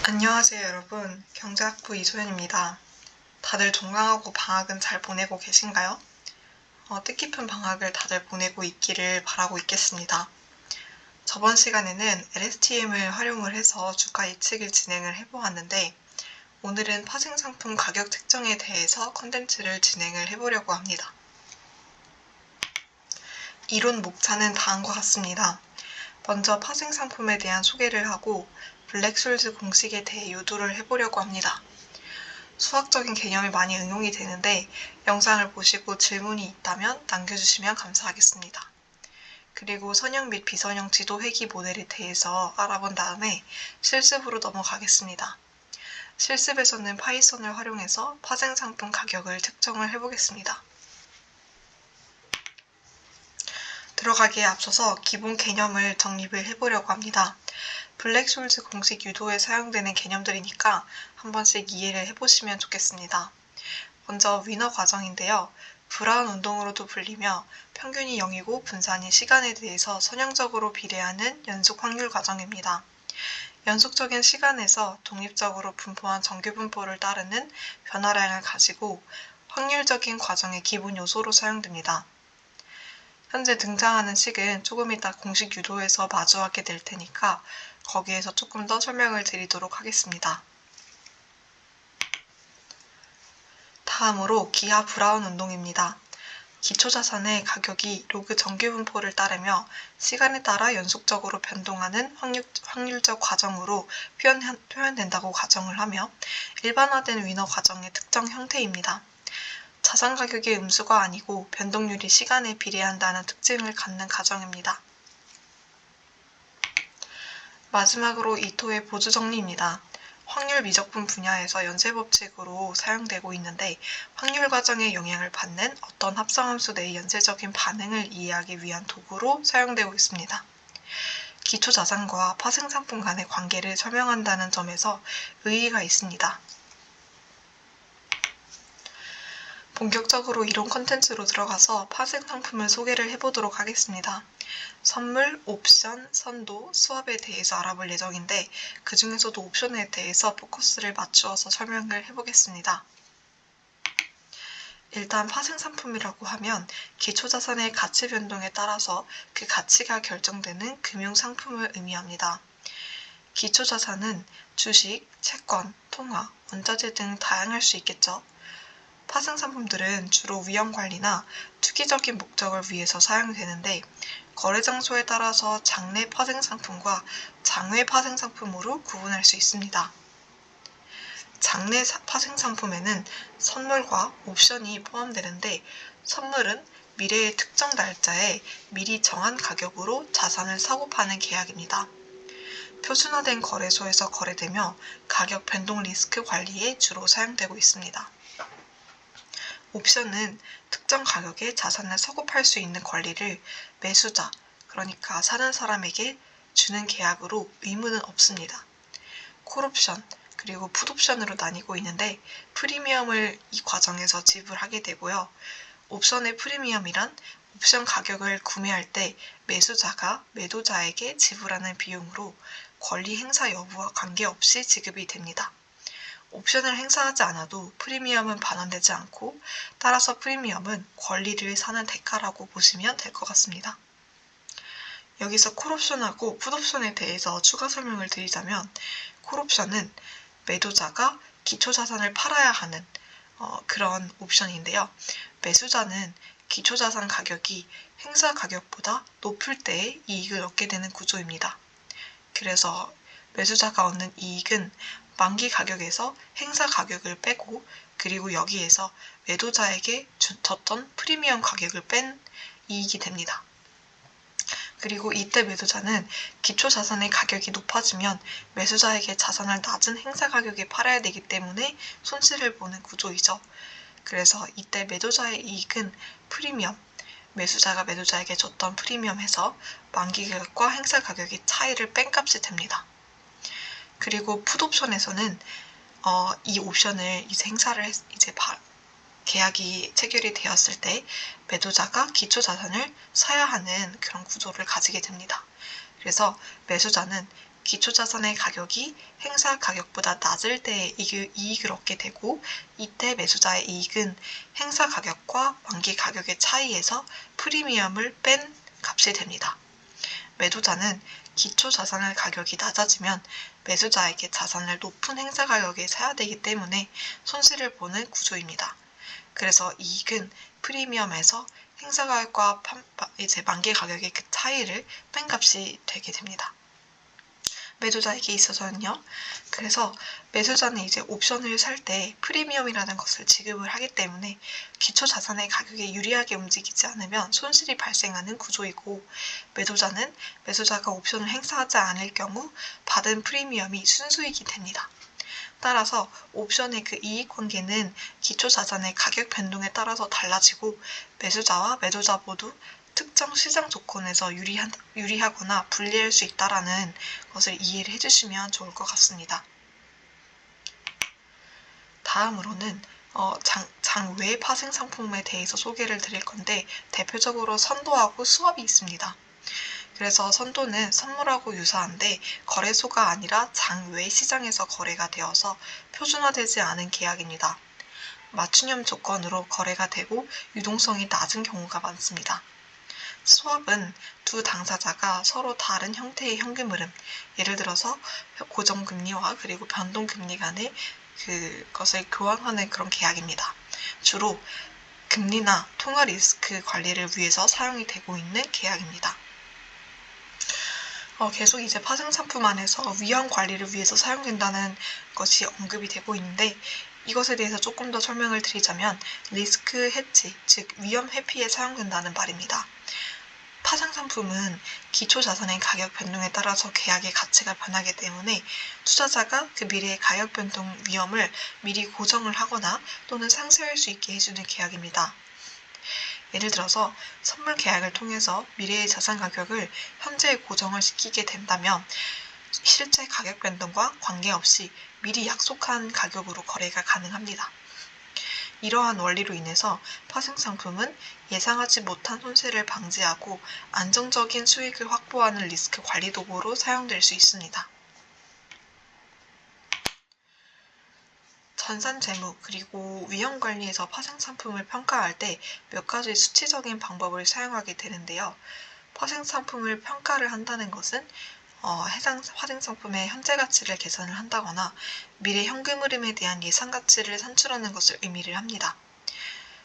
안녕하세요 여러분, 경제학부 이소연입니다. 다들 종강하고 방학은 잘 보내고 계신가요? 뜻깊은 방학을 다들 보내고 있기를 바라고 있겠습니다. 저번 시간에는 LSTM을 활용을 해서 주가 예측을 진행을 해보았는데 오늘은 파생상품 가격 특정에 대해서 컨텐츠를 진행을 해보려고 합니다. 이론 목차는 다음과 같습니다. 먼저 파생상품에 대한 소개를 하고 블랙숄즈 공식에 대해 유도를 해보려고 합니다. 수학적인 개념이 많이 응용이 되는데 영상을 보시고 질문이 있다면 남겨주시면 감사하겠습니다. 그리고 선형 및 비선형 지도 회귀 모델에 대해서 알아본 다음에 실습으로 넘어가겠습니다. 실습에서는 파이썬을 활용해서 파생상품 가격을 측정을 해보겠습니다. 들어가기에 앞서서 기본 개념을 정립을 해보려고 합니다. 블랙숄즈 공식 유도에 사용되는 개념들이니까 한 번씩 이해를 해보시면 좋겠습니다. 먼저 위너 과정인데요. 브라운 운동으로도 불리며 평균이 0이고 분산이 시간에 대해서 선형적으로 비례하는 연속 확률 과정입니다. 연속적인 시간에서 독립적으로 분포한 정규 분포를 따르는 변화량을 가지고 확률적인 과정의 기본 요소로 사용됩니다. 현재 등장하는 식은 조금 이따 공식 유도에서 마주하게 될 테니까 거기에서 조금 더 설명을 드리도록 하겠습니다. 다음으로 기하 브라운 운동입니다. 기초자산의 가격이 로그 정규분포를 따르며 시간에 따라 연속적으로 변동하는 확률적 과정으로 표현된다고 가정을 하며 일반화된 위너 과정의 특정 형태입니다. 자산 가격의 음수가 아니고 변동률이 시간에 비례한다는 특징을 갖는 가정입니다. 마지막으로 이토의 보조 정리입니다. 확률 미적분 분야에서 연쇄법칙으로 사용되고 있는데 확률 과정에 영향을 받는 어떤 합성함수 내의 연쇄적인 반응을 이해하기 위한 도구로 사용되고 있습니다. 기초자산과 파생상품 간의 관계를 설명한다는 점에서 의의가 있습니다. 본격적으로 이론 컨텐츠로 들어가서 파생상품을 소개를 해보도록 하겠습니다. 선물, 옵션, 선도, 스왑에 대해서 알아볼 예정인데 그 중에서도 옵션에 대해서 포커스를 맞추어서 설명을 해보겠습니다. 일단 파생상품이라고 하면 기초자산의 가치 변동에 따라서 그 가치가 결정되는 금융상품을 의미합니다. 기초자산은 주식, 채권, 통화, 원자재 등 다양할 수 있겠죠. 파생상품들은 주로 위험관리나 투기적인 목적을 위해서 사용되는데 거래장소에 따라서 장내 파생상품과 장외 파생상품으로 구분할 수 있습니다. 장내 파생상품에는 선물과 옵션이 포함되는데 선물은 미래의 특정 날짜에 미리 정한 가격으로 자산을 사고 파는 계약입니다. 표준화된 거래소에서 거래되며 가격 변동 리스크 관리에 주로 사용되고 있습니다. 옵션은 특정 가격에 자산을 사고 팔 수 있는 권리를 매수자, 그러니까 사는 사람에게 주는 계약으로 의무는 없습니다. 콜옵션, 그리고 풋옵션으로 나뉘고 있는데 프리미엄을 이 과정에서 지불하게 되고요. 옵션의 프리미엄이란 옵션 가격을 구매할 때 매수자가 매도자에게 지불하는 비용으로 권리 행사 여부와 관계없이 지급이 됩니다. 옵션을 행사하지 않아도 프리미엄은 반환되지 않고 따라서 프리미엄은 권리를 사는 대가라고 보시면 될 것 같습니다. 여기서 콜옵션하고 풋옵션에 대해서 추가 설명을 드리자면 콜옵션은 매도자가 기초자산을 팔아야 하는 그런 옵션인데요. 매수자는 기초자산 가격이 행사 가격보다 높을 때에 이익을 얻게 되는 구조입니다. 그래서 매수자가 얻는 이익은 만기 가격에서 행사 가격을 빼고 그리고 여기에서 매도자에게 줬던 프리미엄 가격을 뺀 이익이 됩니다. 그리고 이때 매도자는 기초자산의 가격이 높아지면 매수자에게 자산을 낮은 행사 가격에 팔아야 되기 때문에 손실을 보는 구조이죠. 그래서 이때 매도자의 이익은 프리미엄, 매수자가 매도자에게 줬던 프리미엄에서 만기 가격과 행사 가격의 차이를 뺀 값이 됩니다. 그리고 풋옵션에서는 이 옵션을 이제 행사를 계약이 체결이 되었을 때 매도자가 기초자산을 사야 하는 그런 구조를 가지게 됩니다. 그래서 매수자는 기초자산의 가격이 행사 가격보다 낮을 때 이익을 얻게 되고, 이때 매수자의 이익은 행사 가격과 만기 가격의 차이에서 프리미엄을 뺀 값이 됩니다. 매도자는 기초자산의 가격이 낮아지면 매수자에게 자산을 높은 행사 가격에 사야 되기 때문에 손실을 보는 구조입니다. 그래서 이익은 프리미엄에서 행사 가격과 만기 가격의 그 차이를 뺀 값이 되게 됩니다. 매도자에게 있어서는요. 그래서 매수자는 이제 옵션을 살 때 프리미엄이라는 것을 지급을 하기 때문에 기초 자산의 가격이 유리하게 움직이지 않으면 손실이 발생하는 구조이고, 매도자는 매수자가 옵션을 행사하지 않을 경우 받은 프리미엄이 순수익이 됩니다. 따라서 옵션의 그 이익 관계는 기초 자산의 가격 변동에 따라서 달라지고, 매수자와 매도자 모두 특정 시장 조건에서 유리하거나 불리할 수 있다는 것을 이해를 해주시면 좋을 것 같습니다. 다음으로는 장외 파생 상품에 대해서 소개를 드릴 건데, 대표적으로 선도하고 스왑이 있습니다. 그래서 선도는 선물하고 유사한데 거래소가 아니라 장외 시장에서 거래가 되어서 표준화되지 않은 계약입니다. 맞춤형 조건으로 거래가 되고 유동성이 낮은 경우가 많습니다. 스왑은 두 당사자가 서로 다른 형태의 현금 흐름, 예를 들어서 고정금리와 그리고 변동금리 간의 그것을 교환하는 그런 계약입니다. 주로 금리나 통화 리스크 관리를 위해서 사용이 되고 있는 계약입니다. 계속 이제 파생 상품 안에서 위험 관리를 위해서 사용된다는 것이 언급이 되고 있는데, 이것에 대해서 조금 더 설명을 드리자면 리스크 해치, 즉 위험 회피에 사용된다는 말입니다. 파생 상품은 기초 자산의 가격 변동에 따라서 계약의 가치가 변하기 때문에 투자자가 그 미래의 가격 변동 위험을 미리 고정을 하거나 또는 상쇄할 수 있게 해주는 계약입니다. 예를 들어서 선물 계약을 통해서 미래의 자산 가격을 현재에 고정을 시키게 된다면 실제 가격 변동과 관계없이 미리 약속한 가격으로 거래가 가능합니다. 이러한 원리로 인해서 파생 상품은 예상하지 못한 손실을 방지하고 안정적인 수익을 확보하는 리스크 관리 도구로 사용될 수 있습니다. 전산 재무 그리고 위험 관리에서 파생 상품을 평가할 때 몇 가지 수치적인 방법을 사용하게 되는데요. 파생 상품을 평가를 한다는 것은 해당 파생 상품의 현재 가치를 계산을 한다거나 미래 현금 흐름에 대한 예상 가치를 산출하는 것을 의미를 합니다.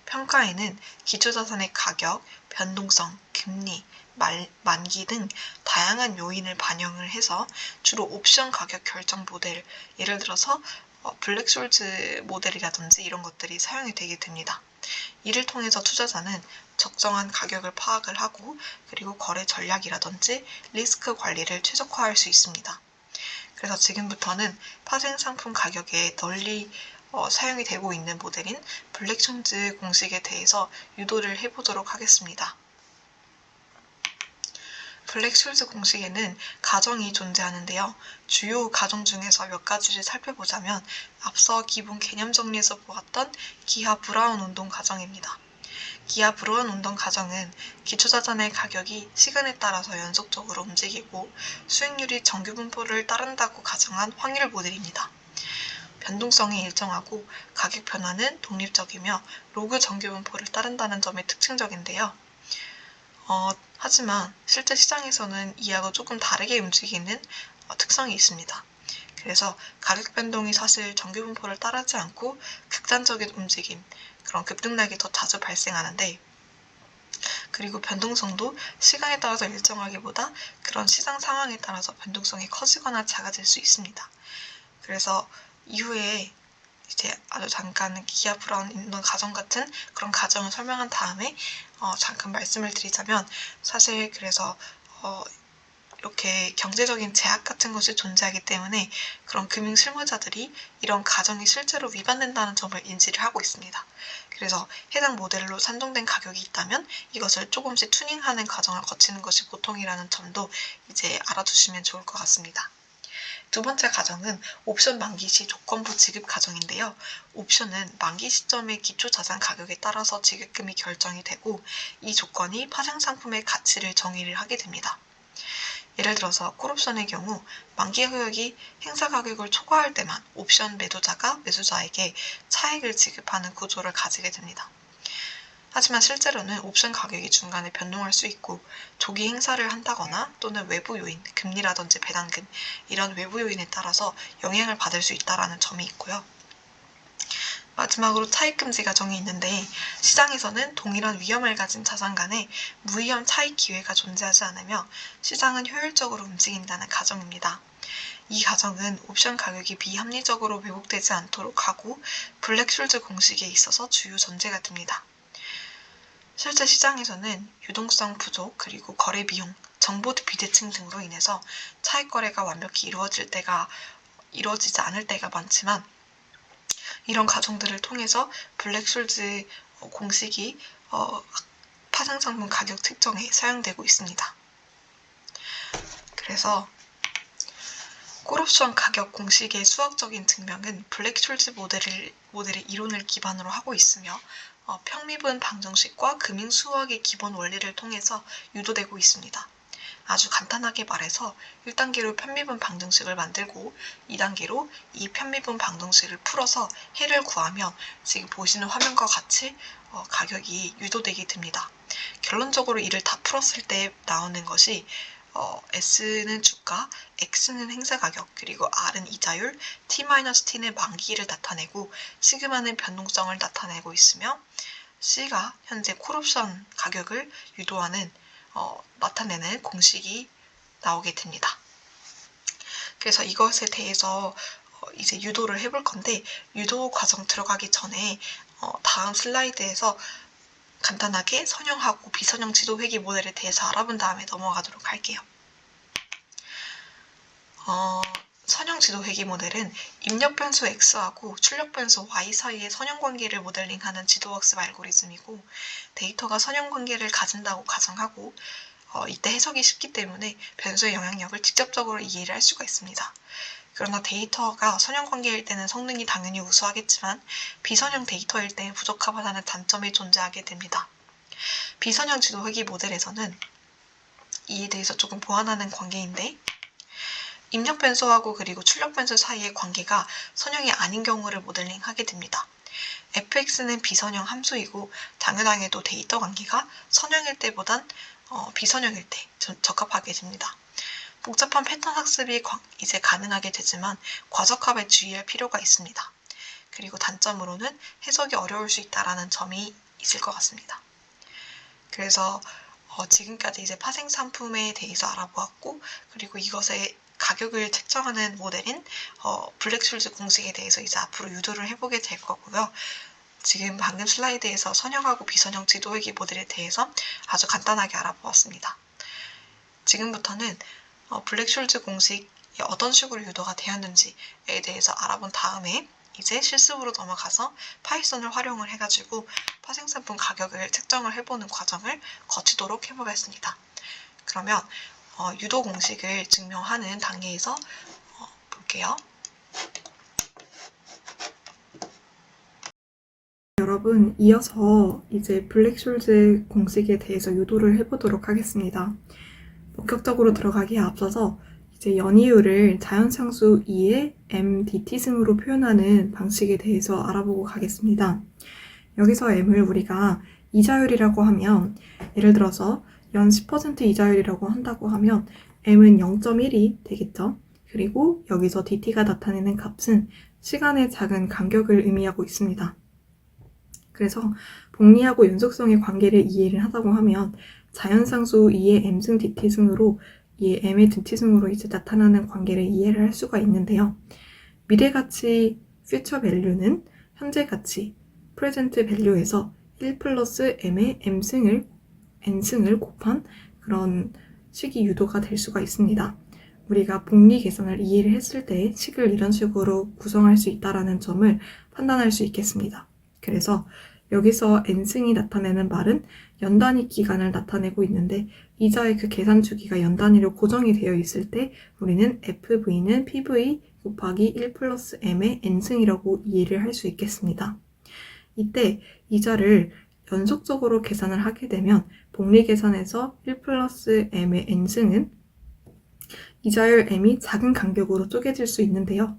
평가에는 기초자산의 가격, 변동성, 금리, 만기 등 다양한 요인을 반영을 해서 주로 옵션 가격 결정 모델, 예를 들어서 블랙숄즈 모델이라든지 이런 것들이 사용이 되게 됩니다. 이를 통해서 투자자는 적정한 가격을 파악을 하고 그리고 거래 전략이라든지 리스크 관리를 최적화할 수 있습니다. 그래서 지금부터는 파생 상품 가격에 널리 사용이 되고 있는 모델인 블랙숄즈 공식에 대해서 유도를 해보도록 하겠습니다. 블랙숄즈 공식에는 가정이 존재하는데요. 주요 가정 중에서 몇 가지를 살펴보자면 앞서 기본 개념 정리에서 보았던 기하 브라운 운동 가정입니다. 기하 브라운 운동 가정은 기초자산의 가격이 시간에 따라서 연속적으로 움직이고 수익률이 정규 분포를 따른다고 가정한 확률 모델입니다. 변동성이 일정하고 가격 변화는 독립적이며 로그 정규 분포를 따른다는 점이 특징적인데요. 하지만 실제 시장에서는 이하고 조금 다르게 움직이는 특성이 있습니다. 그래서 가격 변동이 사실 정규 분포를 따르지 않고 극단적인 움직임, 그런 급등락이 더 자주 발생하는데, 그리고 변동성도 시간에 따라서 일정하기보다 그런 시장 상황에 따라서 변동성이 커지거나 작아질 수 있습니다. 그래서 이후에 이제 아주 잠깐 기하 브라운 운동 가정 같은 그런 가정을 설명한 다음에 잠깐 말씀을 드리자면, 사실 그래서 이렇게 경제적인 제약 같은 것이 존재하기 때문에 그런 금융 실무자들이 이런 가정이 실제로 위반된다는 점을 인지를 하고 있습니다. 그래서 해당 모델로 산정된 가격이 있다면 이것을 조금씩 튜닝하는 과정을 거치는 것이 보통이라는 점도 이제 알아두시면 좋을 것 같습니다. 두 번째 가정은 옵션 만기 시 조건부 지급 가정인데요. 옵션은 만기 시점의 기초 자산 가격에 따라서 지급금이 결정이 되고 이 조건이 파생 상품의 가치를 정의를 하게 됩니다. 예를 들어서 콜옵션의 경우 만기 가격이 행사 가격을 초과할 때만 옵션 매도자가 매수자에게 차익을 지급하는 구조를 가지게 됩니다. 하지만 실제로는 옵션 가격이 중간에 변동할 수 있고 조기 행사를 한다거나 또는 외부 요인, 금리라든지 배당금 이런 외부 요인에 따라서 영향을 받을 수 있다는 점이 있고요. 마지막으로 차익금지 가정이 있는데 시장에서는 동일한 위험을 가진 자산 간에 무위험 차익 기회가 존재하지 않으며 시장은 효율적으로 움직인다는 가정입니다. 이 가정은 옵션 가격이 비합리적으로 왜곡되지 않도록 하고 블랙슐즈 공식에 있어서 주요 전제가 됩니다. 실제 시장에서는 유동성 부족 그리고 거래 비용, 정보 비대칭 등으로 인해서 차익 거래가 완벽히 이루어지지 않을 때가 많지만 이런 과정들을 통해서 블랙슐즈 공식이 파생상품 가격 특정에 사용되고 있습니다. 그래서 콜옵션 가격 공식의 수학적인 증명은 블랙슐즈 모델의 이론을 기반으로 하고 있으며 평미분 방정식과 금융 수학의 기본 원리를 통해서 유도되고 있습니다. 아주 간단하게 말해서 1단계로 편미분 방정식을 만들고 2단계로 이 편미분 방정식을 풀어서 해를 구하면 지금 보시는 화면과 같이 가격이 유도되게 됩니다. 결론적으로 이를 다 풀었을 때 나오는 것이 S는 주가, X는 행사 가격, 그리고 R은 이자율, T-T는 만기일을 나타내고 시그마는 변동성을 나타내고 있으며 C가 현재 콜옵션 가격을 나타내는 공식이 나오게 됩니다. 그래서 이것에 대해서 이제 유도를 해볼 건데 유도 과정 들어가기 전에 다음 슬라이드에서 간단하게 선형하고 비선형 지도 회귀 모델에 대해서 알아본 다음에 넘어가도록 할게요. 선형 지도 회귀 모델은 입력 변수 X하고 출력 변수 Y 사이의 선형 관계를 모델링하는 지도 학습 알고리즘이고 데이터가 선형 관계를 가진다고 가정하고 이때 해석이 쉽기 때문에 변수의 영향력을 직접적으로 이해를 할 수가 있습니다. 그러나 데이터가 선형 관계일 때는 성능이 당연히 우수하겠지만 비선형 데이터일 때는 부적합하다는 단점이 존재하게 됩니다. 비선형 지도 회귀 모델에서는 이에 대해서 조금 보완하는 관계인데 입력 변수하고 그리고 출력 변수 사이의 관계가 선형이 아닌 경우를 모델링하게 됩니다. fx는 비선형 함수이고 당연하게도 데이터 관계가 선형일 때보단 비선형일 때 적합하게 됩니다. 복잡한 패턴 학습이 이제 가능하게 되지만 과적합에 주의할 필요가 있습니다. 그리고 단점으로는 해석이 어려울 수 있다는 점이 있을 것 같습니다. 그래서 지금까지 이제 파생 상품에 대해서 알아보았고 그리고 이것의 가격을 책정하는 모델인 블랙슐즈 공식에 대해서 이제 앞으로 유도를 해보게 될 거고요. 지금 방금 슬라이드에서 선형하고 비선형 지도 회귀 모델에 대해서 아주 간단하게 알아보았습니다. 지금부터는 블랙슐즈 공식이 어떤 식으로 유도가 되었는지에 대해서 알아본 다음에 이제 실습으로 넘어가서 파이썬을 활용을 해가지고 파생상품 가격을 책정을 해보는 과정을 거치도록 해보겠습니다. 그러면 유도 공식을 증명하는 단계에서 볼게요. 여러분, 이어서 이제 블랙슐즈 공식에 대해서 유도를 해보도록 하겠습니다. 본격적으로 들어가기에 앞서서 이제 연이유를 자연상수 2의 mdt승으로 표현하는 방식에 대해서 알아보고 가겠습니다. 여기서 m을 우리가 이자율이라고 하면 예를 들어서 연 10% 이자율이라고 한다고 하면 m은 0.1이 되겠죠. 그리고 여기서 dt가 나타내는 값은 시간의 작은 간격을 의미하고 있습니다. 그래서 복리하고 연속성의 관계를 이해를 하자고 하면 자연상수 2의 m승 dt승으로 이 m의 dt승으로 이제 나타나는 관계를 이해를 할 수가 있는데요. 미래가치 future value는 현재 가치 present value에서 1 플러스 m의 n승을 곱한 그런 식이 유도가 될 수가 있습니다. 우리가 복리 계산을 이해를 했을 때 식을 이런 식으로 구성할 수 있다는 점을 판단할 수 있겠습니다. 그래서 여기서 n승이 나타내는 말은 연단위 기간을 나타내고 있는데 이자의 그 계산 주기가 연단위로 고정이 되어 있을 때 우리는 FV는 PV 곱하기 1 플러스 M의 n승이라고 이해를 할 수 있겠습니다. 이때 이자를 연속적으로 계산을 하게 되면 복리 계산에서 1 플러스 M의 n승은 이자율 m이 작은 간격으로 쪼개질 수 있는데요.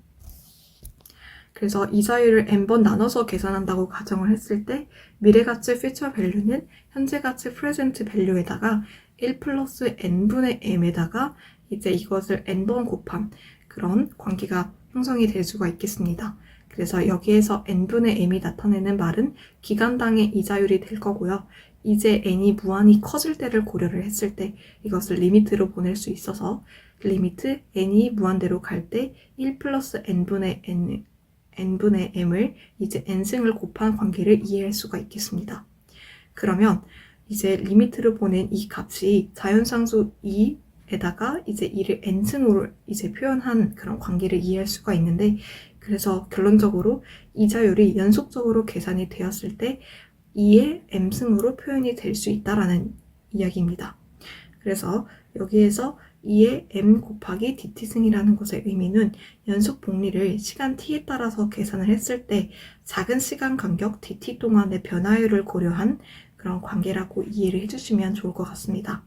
그래서 이자율을 n번 나눠서 계산한다고 가정을 했을 때 미래가치 future value는 현재가치 present value에다가 1 플러스 n분의 m에다가 이제 이것을 n번 곱한 그런 관계가 형성이 될 수가 있겠습니다. 그래서 여기에서 n분의 m이 나타내는 말은 기간당의 이자율이 될 거고요. 이제 n이 무한히 커질 때를 고려를 했을 때 이것을 리미트로 보낼 수 있어서 리미트 n이 무한대로 갈 때 1 플러스 n분의 m을 이제 n승을 곱한 관계를 이해할 수가 있겠습니다. 그러면 이제 리미트를 보낸 이 값이 자연상수 2에다가 이제 이를 n승으로 이제 표현한 그런 관계를 이해할 수가 있는데, 그래서 결론적으로 이자율이 연속적으로 계산이 되었을 때 2의 m승으로 표현이 될 수 있다라는 이야기입니다. 그래서 여기에서 2의 m 곱하기 dt승이라는 것의 의미는 연속 복리를 시간 t에 따라서 계산을 했을 때 작은 시간 간격 dt 동안의 변화율을 고려한 그런 관계라고 이해를 해주시면 좋을 것 같습니다.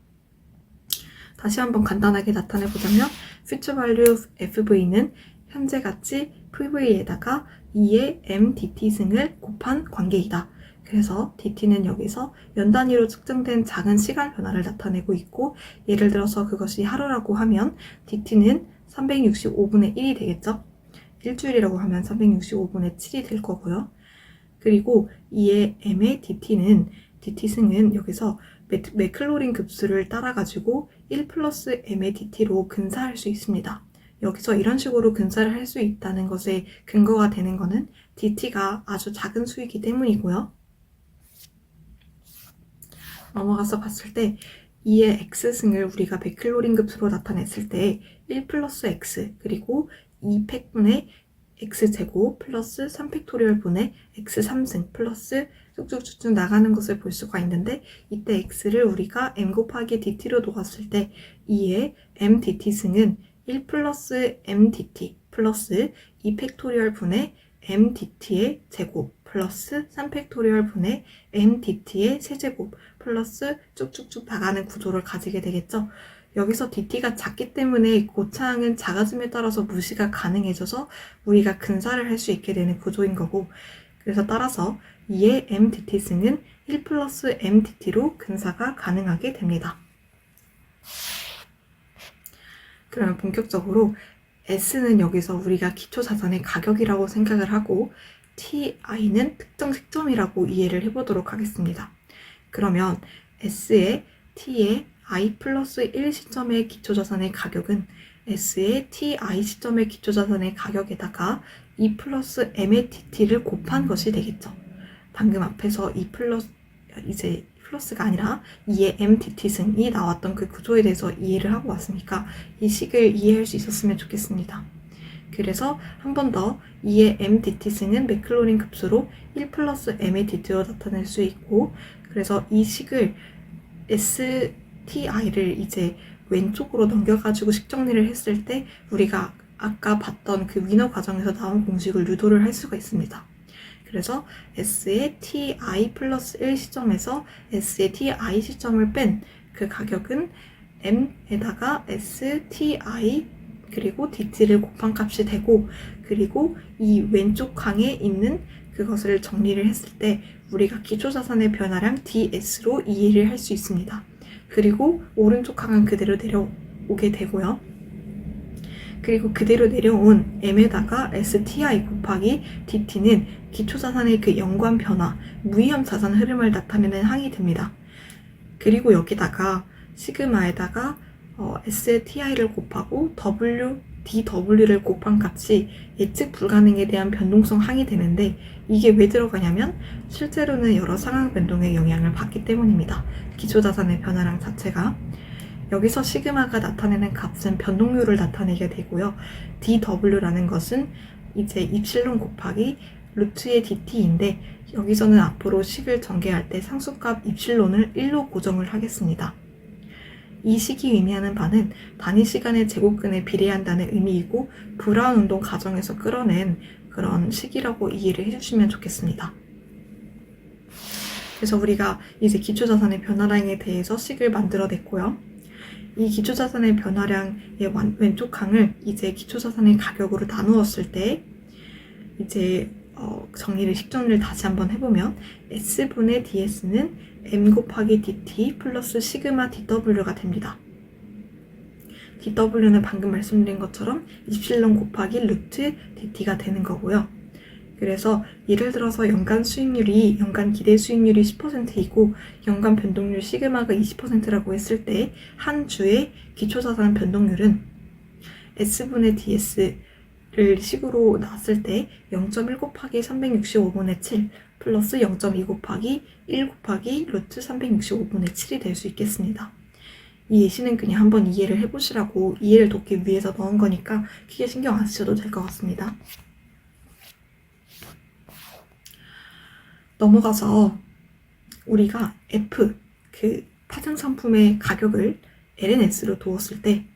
다시 한번 간단하게 나타내보자면 future value fv는 현재 가치 pv에다가 2의 m dt승을 곱한 관계이다. 그래서 dt는 여기서 연 단위로 측정된 작은 시간 변화를 나타내고 있고, 예를 들어서 그것이 하루라고 하면 dt는 365분의 1이 되겠죠? 일주일이라고 하면 365분의 7이 될 거고요. 그리고 2의 m의 dt승은 여기서 맥클로린 급수를 따라가지고 1 플러스 m의 dt로 근사할 수 있습니다. 여기서 이런 식으로 근사를 할 수 있다는 것에 근거가 되는 것은 dt가 아주 작은 수이기 때문이고요. 넘어가서 봤을 때 2의 x승을 우리가 맥클로린 급수로 나타냈을 때 1 플러스 x 그리고 2팩분의 x제곱 플러스 3팩토리얼분의 x3승 플러스 쭉쭉쭉쭉 나가는 것을 볼 수가 있는데, 이때 x를 우리가 m 곱하기 dt로 놓았을 때 2의 m dt승은 1 플러스 m dt 플러스 2팩토리얼분의 m dt의 제곱 플러스 3팩토리얼분의 m dt의 세제곱 플러스 쭉쭉쭉 나가는 구조를 가지게 되겠죠. 여기서 dt가 작기 때문에 고차항은 작아짐에 따라서 무시가 가능해져서 우리가 근사를 할 수 있게 되는 구조인 거고, 그래서 따라서 2의 m dt승은 1 플러스 m dt로 근사가 가능하게 됩니다. 그러면 본격적으로 S는 여기서 우리가 기초자산의 가격이라고 생각을 하고 TI는 특정 시점이라고 이해를 해보도록 하겠습니다. 그러면 S의 T의 I 플러스 1 시점의 기초자산의 가격은 S의 TI 시점의 기초자산의 가격에다가 2 플러스 M의 DT를 곱한 것이 되겠죠. 방금 앞에서 2 플러스 이제 플러스가 아니라 2의 m dt승이 나왔던 그 구조에 대해서 이해를 하고 왔으니까 이 식을 이해할 수 있었으면 좋겠습니다. 그래서 한 번 더 2의 m dt승은 맥클로린 급수로 1 플러스 m의 dt로 나타낼 수 있고, 그래서 이 식을 STI를 이제 왼쪽으로 넘겨가지고 식정리를 했을 때 우리가 아까 봤던 그 위너 과정에서 나온 공식을 유도를 할 수가 있습니다. 그래서 S의 TI 플러스 1 시점에서 S의 TI 시점을 뺀 그 가격은 M에다가 STI 그리고 DT를 곱한 값이 되고, 그리고 이 왼쪽 항에 있는 그것을 정리를 했을 때 우리가 기초자산의 변화량 DS로 이해를 할 수 있습니다. 그리고 오른쪽 항은 그대로 내려오게 되고요. 그리고 그대로 내려온 M에다가 STI 곱하기 DT는 기초자산의 그 연관 변화, 무이험 자산 흐름을 나타내는 항이 됩니다. 그리고 여기다가 시그마에다가 STI를 곱하고 DW를 곱한 값이 예측 불가능에 대한 변동성 항이 되는데, 이게 왜 들어가냐면 실제로는 여러 상황 변동에 영향을 받기 때문입니다. 기초자산의 변화량 자체가. 여기서 시그마가 나타내는 값은 변동률을 나타내게 되고요. DW라는 것은 이제 입실론 곱하기 루트의 DT인데, 여기서는 앞으로 식을 전개할 때 상수값 입실론을 1로 고정을 하겠습니다. 이 식이 의미하는 바는 단위 시간의 제곱근에 비례한다는 의미이고, 브라운 운동 과정에서 끌어낸 그런 식이라고 이해를 해주시면 좋겠습니다. 그래서 우리가 이제 기초자산의 변화량에 대해서 식을 만들어냈고요. 이 기초자산의 변화량의 왼쪽 항을 이제 기초자산의 가격으로 나누었을 때 이제 정리를 식정리를 다시 한번 해보면 S분의 DS는 M 곱하기 DT 플러스 시그마 DW가 됩니다. DW는 방금 말씀드린 것처럼 입실론 곱하기 루트 DT가 되는 거고요. 그래서 예를 들어서 연간 기대 수익률이 10%이고 연간 변동률 시그마가 20%라고 했을 때 한 주의 기초자산 변동률은 S분의 DS를 식으로 놨을 때 0.1 곱하기 365분의 7 플러스 0.2 곱하기 1 곱하기 루트 365분의 7이 될 수 있겠습니다. 이 예시는 그냥 한번 이해를 해보시라고 이해를 돕기 위해서 넣은 거니까 크게 신경 안 쓰셔도 될 것 같습니다. 넘어가서 우리가 F, 그 파생 상품의 가격을 LNS로 두었을 때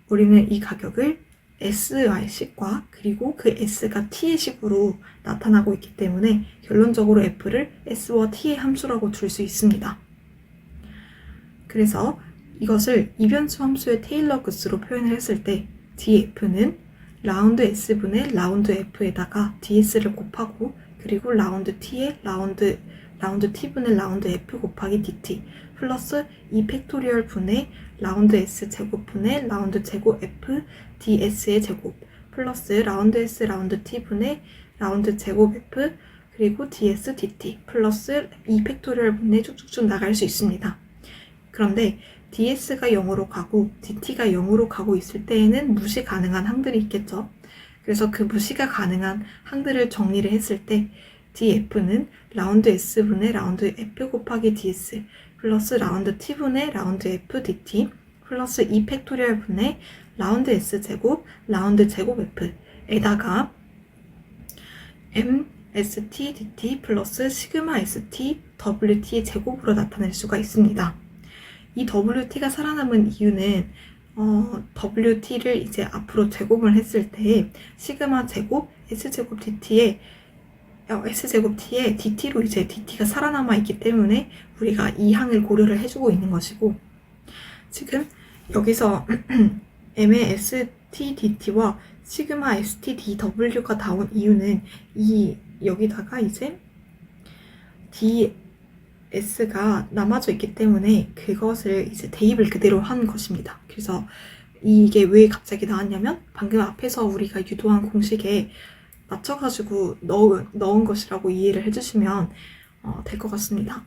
우리는 이 가격을 SI식과 그리고 그 S가 T의 식으로 나타나고 있기 때문에 결론적으로 F를 S와 T의 함수라고 둘 수 있습니다. 그래서 이것을 이변수 함수의 테일러 굿스로 표현을 했을 때 DF는 라운드 S분의 라운드 F에다가 DS를 곱하고 그리고 라운드 T에 라운드 T분의 라운드 F 곱하기 DT 플러스 2팩토리얼 분의 라운드 S 제곱분의 라운드 제곱 F DS의 제곱 플러스 라운드 S 라운드 T 분의 라운드 제곱 F 그리고 DS DT 플러스 2팩토리얼 분의 쭉쭉쭉 나갈 수 있습니다. 그런데 DS가 0으로 가고 DT가 0으로 가고 있을 때에는 무시 가능한 항들이 있겠죠. 그래서 그 무시가 가능한 항들을 정리를 했을 때 DF는 라운드 S분의 라운드 F 곱하기 DS 플러스 라운드 T분의 라운드 F DT 플러스 2팩토리얼 분의 라운드 S 제곱 라운드 제곱 F에다가 MST DT 플러스 시그마 ST WT의 제곱으로 나타낼 수가 있습니다. 이 WT가 살아남은 이유는 WT를 이제 앞으로 제곱을 했을 때 시그마 제곱 S제곱 T에 DT로 이제 DT가 살아남아 있기 때문에 우리가 이 항을 고려를 해주고 있는 것이고 지금 여기서 M의 ST DT와 시그마 ST DW가 나온 이유는 여기다가 이제 DS가 남아져 있기 때문에 그것을 이제 대입을 그대로 한 것입니다. 그래서 이게 왜 갑자기 나왔냐면 방금 앞에서 우리가 유도한 공식에 맞춰가지고 넣은 것이라고 이해를 해주시면 될 것 같습니다.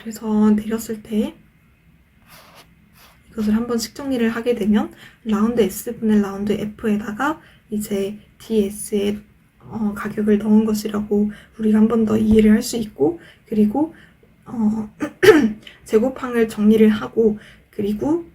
그래서 내렸을 때 이것을 한번 식정리를 하게 되면 라운드 S분의 라운드 F에다가 이제 DS의 가격을 넣은 것이라고 우리가 한 번 더 이해를 할 수 있고 그리고 제곱항을 정리를 하고 그리고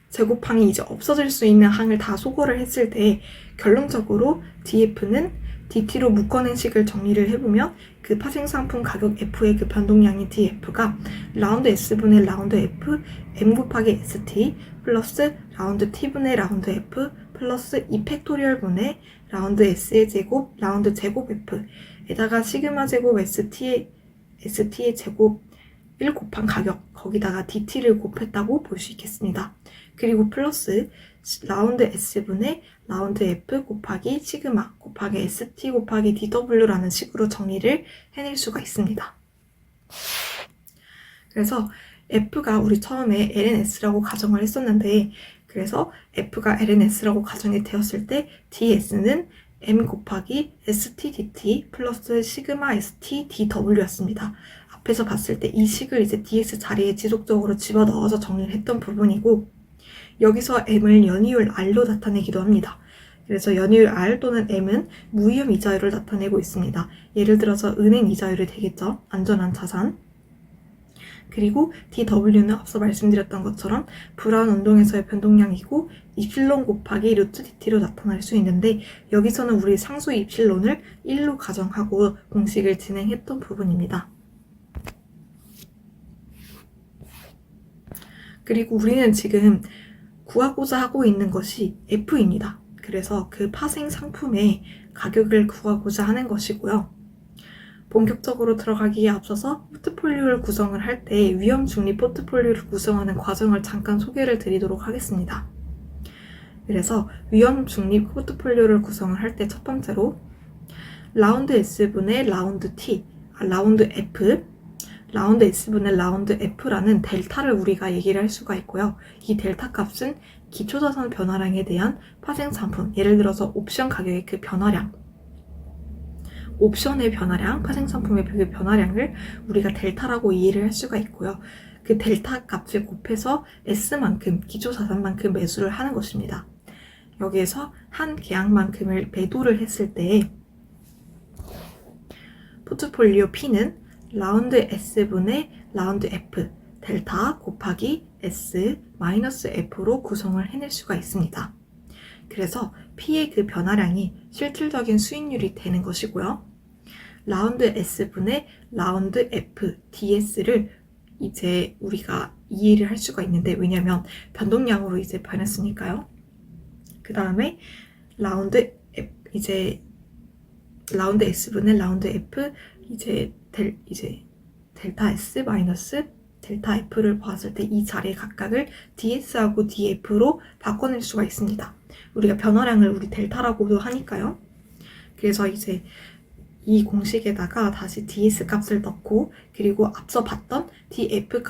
제곱항이 이제 없어질 수 있는 항을 다 소거를 했을 때 결론적으로 DF는 DT로 묶어낸 식을 정리를 해보면 그 파생상품 가격 F의 그 변동량인 DF가 라운드 S분의 라운드 F M 곱하기 ST 플러스 라운드 T분의 라운드 F 플러스 2팩토리얼 분의 라운드 S의 제곱 라운드 제곱 F에다가 시그마 제곱 ST의 제곱 1 곱한 가격 거기다가 DT를 곱했다고 볼 수 있겠습니다. 그리고 플러스 라운드 S분의 라운드 F 곱하기 시그마 곱하기 ST 곱하기 DW라는 식으로 정리를 해낼 수가 있습니다. 그래서 F가 우리 처음에 LNS라고 가정을 했었는데 그래서 F가 LNS라고 가정이 되었을 때 DS는 M 곱하기 ST DT 플러스 시그마 ST DW였습니다. 앞에서 봤을 때 이 식을 이제 DS 자리에 지속적으로 집어넣어서 정리를 했던 부분이고 여기서 M을 연이율 R로 나타내기도 합니다. 그래서 연이율 R 또는 M은 무위험 이자율을 나타내고 있습니다. 예를 들어서 은행 이자율이 되겠죠. 안전한 자산. 그리고 DW는 앞서 말씀드렸던 것처럼 브라운 운동에서의 변동량이고 입실론 곱하기 루트 DT로 나타날 수 있는데 여기서는 우리 상수 입실론을 1로 가정하고 공식을 진행했던 부분입니다. 그리고 우리는 지금 구하고자 하고 있는 것이 F입니다. 그래서 그 파생 상품의 가격을 구하고자 하는 것이고요. 본격적으로 들어가기에 앞서서 포트폴리오를 구성을 할 때 위험 중립 포트폴리오를 구성하는 과정을 잠깐 소개를 드리도록 하겠습니다. 그래서 위험 중립 포트폴리오를 구성을 할 때 첫 번째로 라운드 S분의 라운드 T, 라운드 F, 라운드 S분의 라운드 F라는 델타를 우리가 얘기를 할 수가 있고요. 이 델타 값은 기초자산 변화량에 대한 파생 상품, 예를 들어서 옵션 가격의 그 변화량, 옵션의 변화량, 파생 상품의 그 변화량을 우리가 델타라고 이해를 할 수가 있고요. 그 델타 값을 곱해서 S만큼, 기초자산만큼 매수를 하는 것입니다. 여기에서 한 계약만큼을 매도를 했을 때 포트폴리오 P는 라운드 S분의 라운드 F, 델타 곱하기 S 마이너스 F로 구성을 해낼 수가 있습니다. 그래서 P의 그 변화량이 실질적인 수익률이 되는 것이고요. 라운드 S분의 라운드 F, DS를 이제 우리가 이해를 할 수가 있는데, 왜냐면 변동량으로 이제 변했으니까요. 그 다음에 라운드 S분의 라운드 F, 델타 S 마이너스 델타 F를 봤을 때 이 자리의 각각을 DS하고 DF로 바꿔낼 수가 있습니다. 우리가 변화량을 우리 델타라고도 하니까요. 그래서 이제 이 공식에다가 다시 DS 값을 넣고, 그리고 앞서 봤던 DF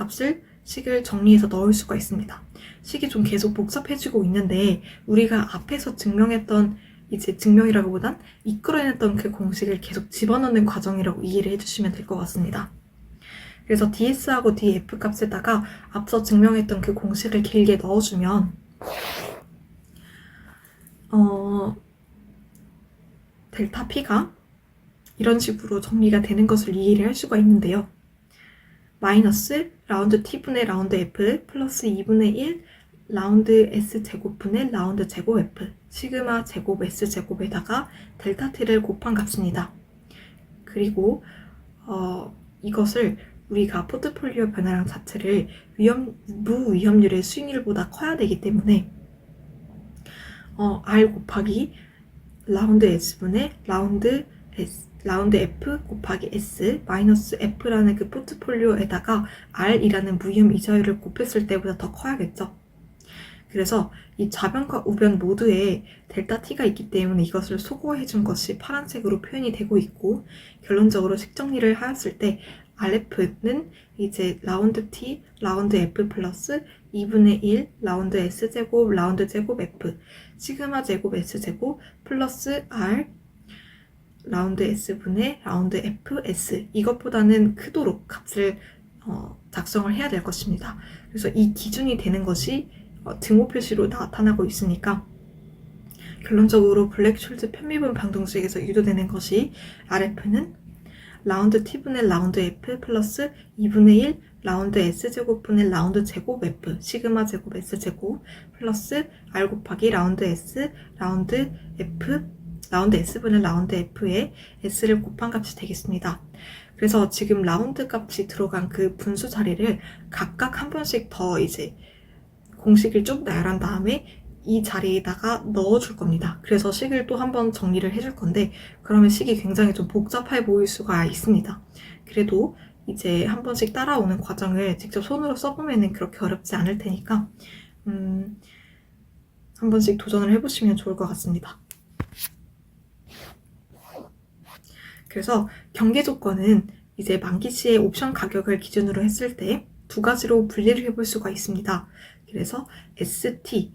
식을 정리해서 넣을 수가 있습니다. 식이 좀 계속 복잡해지고 있는데, 우리가 앞에서 증명했던, 이제 증명이라기보단 이끌어냈던 그 공식을 계속 집어넣는 과정이라고 이해를 해주시면 될 것 같습니다. 그래서 DS하고 DF 값에다가 앞서 증명했던 그 공식을 길게 넣어주면 델타 P가 이런 식으로 정리가 되는 것을 이해를 할 수가 있는데요. 마이너스 라운드 T분의 라운드 F 플러스 2분의 1 라운드 S 제곱분의 라운드 제곱 F 시그마 제곱 S 제곱에다가 델타 T를 곱한 값입니다. 그리고 이것을 우리가 포트폴리오 변화량 자체를 무위험률의 수익률보다 커야 되기 때문에 R 곱하기 라운드 S분의 라운드 F 곱하기 S 마이너스 F라는 그 포트폴리오에다가 R이라는 무위험 이자율을 곱했을 때보다 더 커야겠죠. 그래서 이 좌변과 우변 모두에 델타 T가 있기 때문에 이것을 소거해준 것이 파란색으로 표현이 되고 있고, 결론적으로 식 정리를 하였을 때 RF는 이제 라운드 T, 라운드 F 플러스 2분의 1 라운드 S 제곱, 라운드 제곱 F 시그마 제곱 S 제곱 플러스 R 라운드 S분의 라운드 FS, 이것보다는 크도록 값을 작성을 해야 될 것입니다. 그래서 이 기준이 되는 것이 등호 표시로 나타나고 있으니까, 결론적으로 블랙숄즈 편미분 방정식에서 유도되는 것이 RF는 라운드 T분의 라운드 F 플러스 2분의 1 라운드 S제곱분의 라운드 제곱 F 시그마 제곱 S제곱 플러스 R 곱하기 라운드 S 라운드 F 라운드 S분의 라운드 F에 S를 곱한 값이 되겠습니다. 그래서 지금 라운드 값이 들어간 그 분수 자리를 각각 한 번씩 더 이제 공식을 쭉 나열한 다음에 이 자리에다가 넣어줄 겁니다. 그래서 식을 또 한 번 정리를 해줄 건데, 그러면 식이 굉장히 좀 복잡해 보일 수가 있습니다. 그래도 이제 한 번씩 따라오는 과정을 직접 손으로 써보면 그렇게 어렵지 않을 테니까 한 번씩 도전을 해보시면 좋을 것 같습니다. 그래서 경계 조건은 이제 만기 시의 옵션 가격을 기준으로 했을 때 두 가지로 분리를 해볼 수가 있습니다. 그래서 ST-X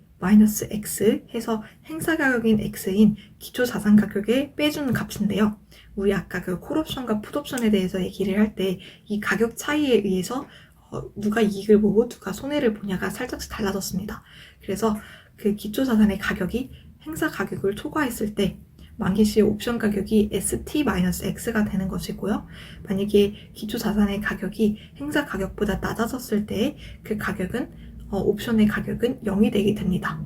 해서 행사 가격인 X인 기초 자산 가격에 빼주는 값인데요. 우리 아까 그 콜옵션과 풋옵션에 대해서 얘기를 할 때 이 가격 차이에 의해서 누가 이익을 보고 누가 손해를 보냐가 살짝씩 달라졌습니다. 그래서 그 기초 자산의 가격이 행사 가격을 초과했을 때 만기 시의 옵션 가격이 ST-X가 되는 것이고요. 만약에 기초 자산의 가격이 행사 가격보다 낮아졌을 때 그 가격은 옵션의 가격은 0이 되게 됩니다.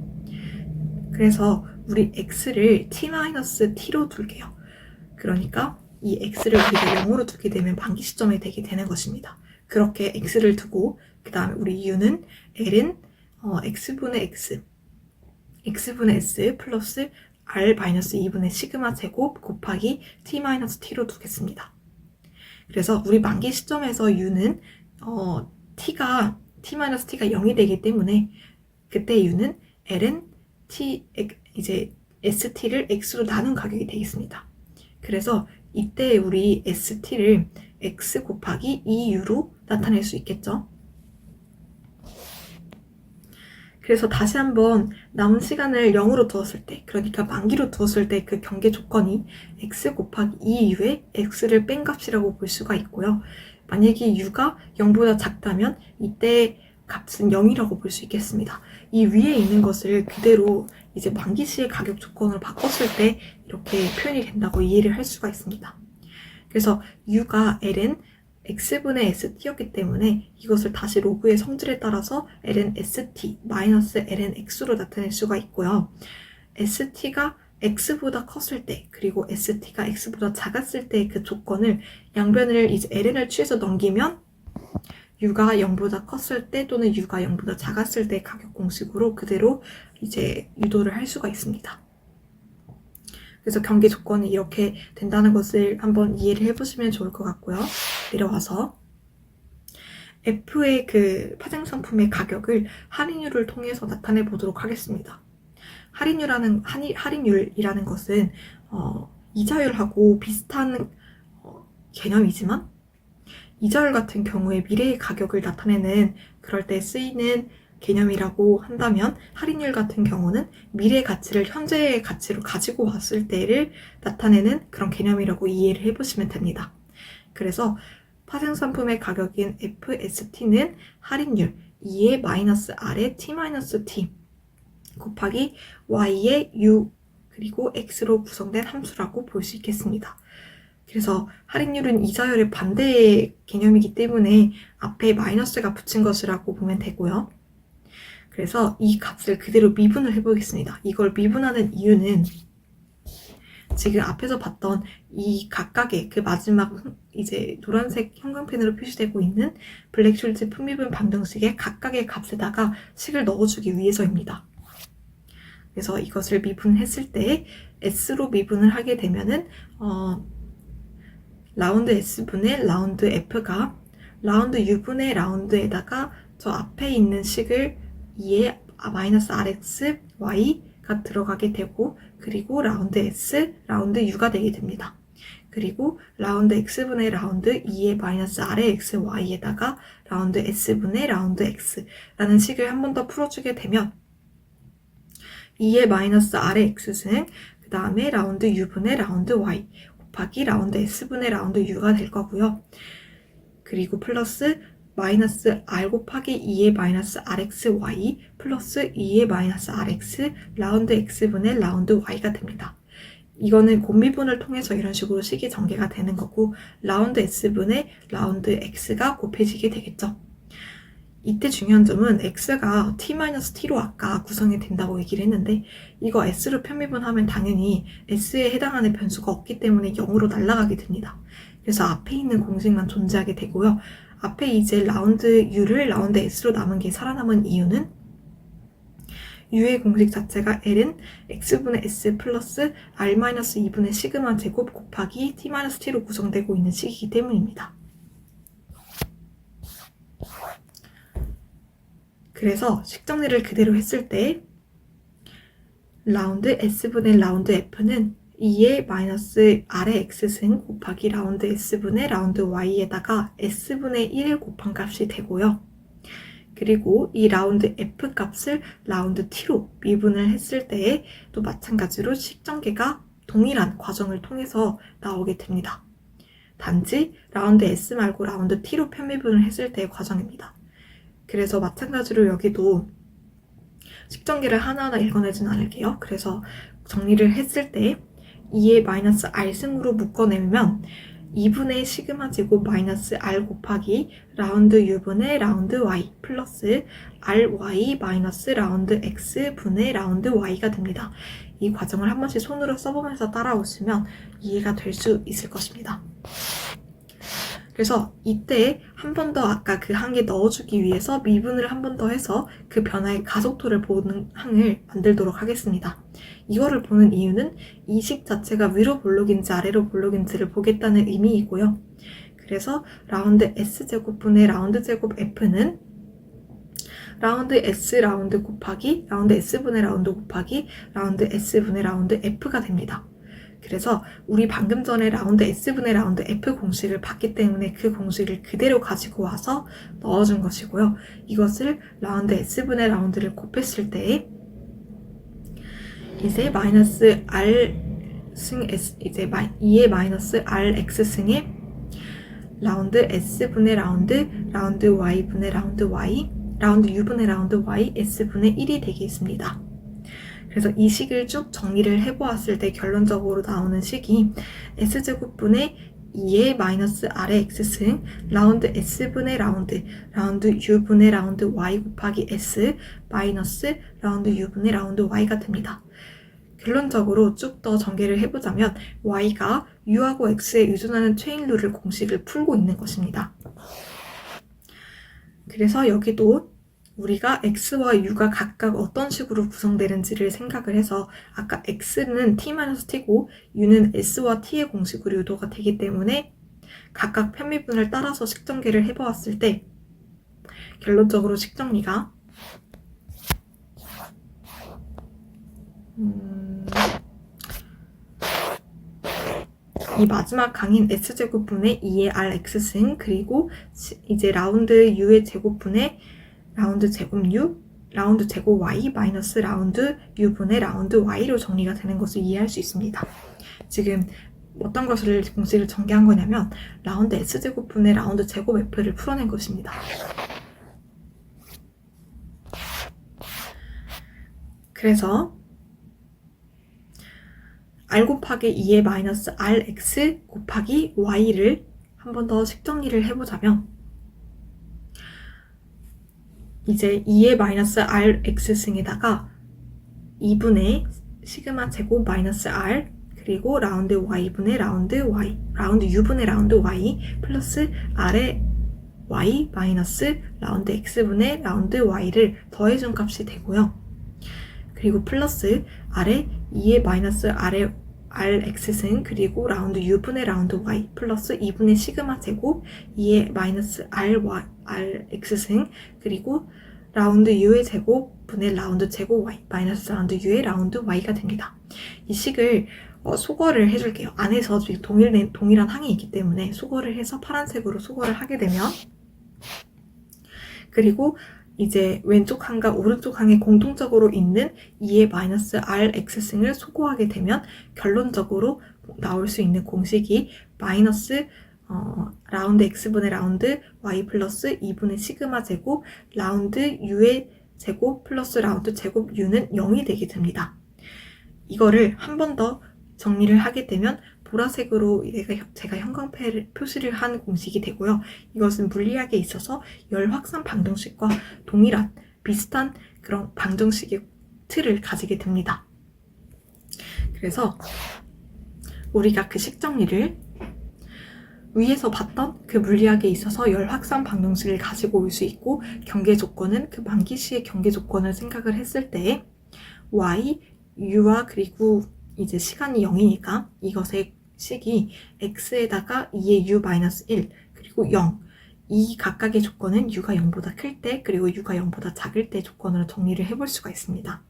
그래서 우리 X를 T-T로 둘게요. 그러니까 이 X를 우리가 0으로 두게 되면 만기 시점에 되게 되는 것입니다. 그렇게 X를 두고, 그 다음에 우리 U는 L은 X분의 X, X분의 S 플러스 R-2분의 시그마 제곱 곱하기 T-T로 두겠습니다. 그래서 우리 만기 시점에서 u는 t가 0이 되기 때문에 그때 u는 ln t 이제 st를 x로 나눈 가격이 되겠습니다. 그래서 이때 우리 st를 x 곱하기 2u로 나타낼 수 있겠죠. 그래서 다시 한번 남은 시간을 0으로 두었을 때, 그러니까 만기로 두었을 때 그 경계 조건이 x 곱하기 2u의 x를 뺀 값이라고 볼 수가 있고요. 만약에 u가 0보다 작다면 이때 값은 0이라고 볼 수 있겠습니다. 이 위에 있는 것을 그대로 이제 만기 시의 가격 조건으로 바꿨을 때 이렇게 표현이 된다고 이해를 할 수가 있습니다. 그래서 u가 ln x분의 st였기 때문에 이것을 다시 로그의 성질에 따라서 ln st 마이너스 ln x로 나타낼 수가 있고요. st가 x보다 컸을 때 그리고 st가 x보다 작았을 때 그 조건을 양변을 이제 ln을 취해서 넘기면 u가 0보다 컸을 때 또는 u가 0보다 작았을 때 가격 공식으로 그대로 이제 유도를 할 수가 있습니다. 그래서 경계 조건이 이렇게 된다는 것을 한번 이해를 해보시면 좋을 것 같고요. 내려와서 F의 그 파생 상품의 가격을 할인율을 통해서 나타내 보도록 하겠습니다. 할인율이라는 것은 이자율하고 비슷한 개념이지만 이자율 같은 경우에 미래의 가격을 나타내는 그럴 때 쓰이는 개념이라고 한다면 할인율 같은 경우는 미래의 가치를 현재의 가치로 가지고 왔을 때를 나타내는 그런 개념이라고 이해를 해보시면 됩니다. 그래서 파생상품의 가격인 FST는 할인율 2의 마이너스 R의 T-T 곱하기 Y의 U 그리고 X로 구성된 함수라고 볼 수 있겠습니다. 그래서 할인율은 이자율의 반대의 개념이기 때문에 앞에 마이너스가 붙인 것이라고 보면 되고요. 그래서 이 값을 그대로 미분을 해보겠습니다. 이걸 미분하는 이유는 지금 앞에서 봤던 이 각각의 그 마지막 이제 노란색 형광펜으로 표시되고 있는 블랙슐즈 품미분 방정식의 각각의 값에다가 식을 넣어주기 위해서입니다. 그래서 이것을 미분했을 때 S로 미분을 하게 되면은 라운드 S분의 라운드 F가 라운드 U분의 라운드에다가 저 앞에 있는 식을 2의 마이너스 RX, Y가 들어가게 되고 그리고 라운드 S, 라운드 U가 되게 됩니다. 그리고 라운드 X분의 라운드 2의 마이너스 R의 X, Y에다가 라운드 S분의 라운드 X라는 식을 한 번 더 풀어주게 되면 2의 마이너스 R의 X승, 그 다음에 라운드 U분의 라운드 Y 곱하기 라운드 S분의 라운드 U가 될 거고요. 그리고 플러스 마이너스 R 곱하기 2의 마이너스 RXY 플러스 2의 마이너스 RX 라운드 X분의 라운드 Y가 됩니다. 이거는 곱미분을 통해서 이런 식으로 식이 전개가 되는 거고 라운드 S분의 라운드 X가 곱해지게 되겠죠. 이때 중요한 점은 X가 T-T로 아까 구성이 된다고 얘기를 했는데 이거 S로 편미분하면 당연히 S에 해당하는 변수가 없기 때문에 0으로 날아가게 됩니다. 그래서 앞에 있는 공식만 존재하게 되고요. 앞에 이제 라운드 U를 라운드 S로 남은 게 살아남은 이유는 U의 공식 자체가 L은 X분의 S 플러스 R-2분의 시그마 제곱 곱하기 T-T로 구성되고 있는 식이기 때문입니다. 그래서 식 정리를 그대로 했을 때 라운드 S분의 라운드 F는 2의 마이너스 R의 X승 곱하기 라운드 S분의 라운드 Y에다가 S분의 1을 곱한 값이 되고요. 그리고 이 라운드 F 값을 라운드 T로 미분을 했을 때에 또 마찬가지로 식전개가 동일한 과정을 통해서 나오게 됩니다. 단지 라운드 S 말고 라운드 T로 편미분을 했을 때의 과정입니다. 그래서 마찬가지로 여기도 식전개를 하나하나 읽어내진 않을게요. 그래서 정리를 했을 때 2의 마이너스 R승으로 묶어내면 2분의 시그마 제곱 마이너스 R 곱하기 라운드 U분의 라운드 Y 플러스 RY 마이너스 라운드 X 분의 라운드 Y가 됩니다. 이 과정을 한 번씩 손으로 써보면서 따라오시면 이해가 될 수 있을 것입니다. 그래서 이때 한 번 더 아까 그 항에 넣어주기 위해서 미분을 한 번 더 해서 그 변화의 가속도를 보는 항을 만들도록 하겠습니다. 이거를 보는 이유는 이 식 자체가 위로 볼록인지 아래로 볼록인지를 보겠다는 의미이고요. 그래서 라운드 S제곱분의 라운드 제곱 F는 라운드 S 라운드 곱하기 라운드 S분의 라운드 곱하기 라운드 S분의 라운드 F가 됩니다. 그래서 우리 방금 전에 라운드 S분의 라운드 F 공식을 봤기 때문에 그 공식을 그대로 가지고 와서 넣어준 것이고요. 이것을 라운드 S분의 라운드를 곱했을 때 이제 마이너스 R 승 S 이제 2의 마이너스 RX 승의 라운드 S분의 라운드 Y분의 라운드 Y 라운드 U분의 라운드 Y S분의 1이 되겠습니다. 그래서 이 식을 쭉 정리를 해보았을 때 결론적으로 나오는 식이 S제곱분의 2의 마이너스 R의 X승 라운드 S분의 라운드 U분의 라운드 Y 곱하기 S 마이너스 라운드 U분의 라운드 Y가 됩니다. 결론적으로 쭉 더 전개를 해보자면 Y가 U하고 X에 의존하는 체인룰을 공식을 풀고 있는 것입니다. 그래서 여기도 우리가 X와 U가 각각 어떤 식으로 구성되는지를 생각을 해서 아까 X는 T-T고 U는 S와 T의 공식으로 유도가 되기 때문에 각각 편미분을 따라서 식전개를 해보았을 때 결론적으로 식정리가 이 마지막 강인 S제곱분의 2의 RX승 그리고 이제 라운드 U의 제곱분의 라운드 제곱 U, 라운드 제곱 Y 마이너스 라운드 U분의 라운드 Y로 정리가 되는 것을 이해할 수 있습니다. 지금 어떤 것을 공식을 전개한 거냐면 라운드 S제곱분의 라운드 제곱 F를 풀어낸 것입니다. 그래서 R 곱하기 2의 마이너스 RX 곱하기 Y를 한 번 더 식정리를 해보자면 이제 2의 마이너스 RX승에다가 2분의 시그마 제곱 마이너스 R 그리고 라운드 Y분의 라운드 Y 라운드 U분의 라운드 Y 플러스 R의 Y 마이너스 라운드 X분의 라운드 Y를 더해준 값이 되고요. 그리고 플러스 R의 2의 마이너스 R의 RX승 그리고 라운드 U분의 라운드 Y 플러스 2분의 시그마 제곱 2의 마이너스 RX승 그리고 라운드 U의 제곱 분의 라운드 제곱 Y 마이너스 라운드 U의 라운드 Y가 됩니다. 이 식을 소거를 해줄게요. 안에서 지금 동일한 항이 있기 때문에 소거를 해서 파란색으로 소거를 하게 되면 그리고 이제 왼쪽 항과 오른쪽 항에 공통적으로 있는 2의 마이너스 RX승을 소거하게 되면 결론적으로 나올 수 있는 공식이 마이너스 라운드 X분의 라운드 Y 플러스 2분의 시그마 제곱 라운드 U의 제곱 플러스 라운드 제곱 U는 0이 되게 됩니다. 이거를 한 번 더 정리를 하게 되면 보라색으로 제가 형광 표시를 한 공식이 되고요. 이것은 물리학에 있어서 열 확산 방정식과 동일한 비슷한 그런 방정식의 틀을 가지게 됩니다. 그래서 우리가 그 식정리를 위에서 봤던 그 물리학에 있어서 열 확산 방정식을 가지고 올 수 있고 경계 조건은 그 만기시의 경계 조건을 생각을 했을 때 Y, U와 그리고 이제 시간이 0이니까 이것의 식이 x에다가 2의 u-1 그리고 0 이 각각의 조건은 u가 0보다 클 때 그리고 u가 0보다 작을 때 조건으로 정리를 해볼 수가 있습니다.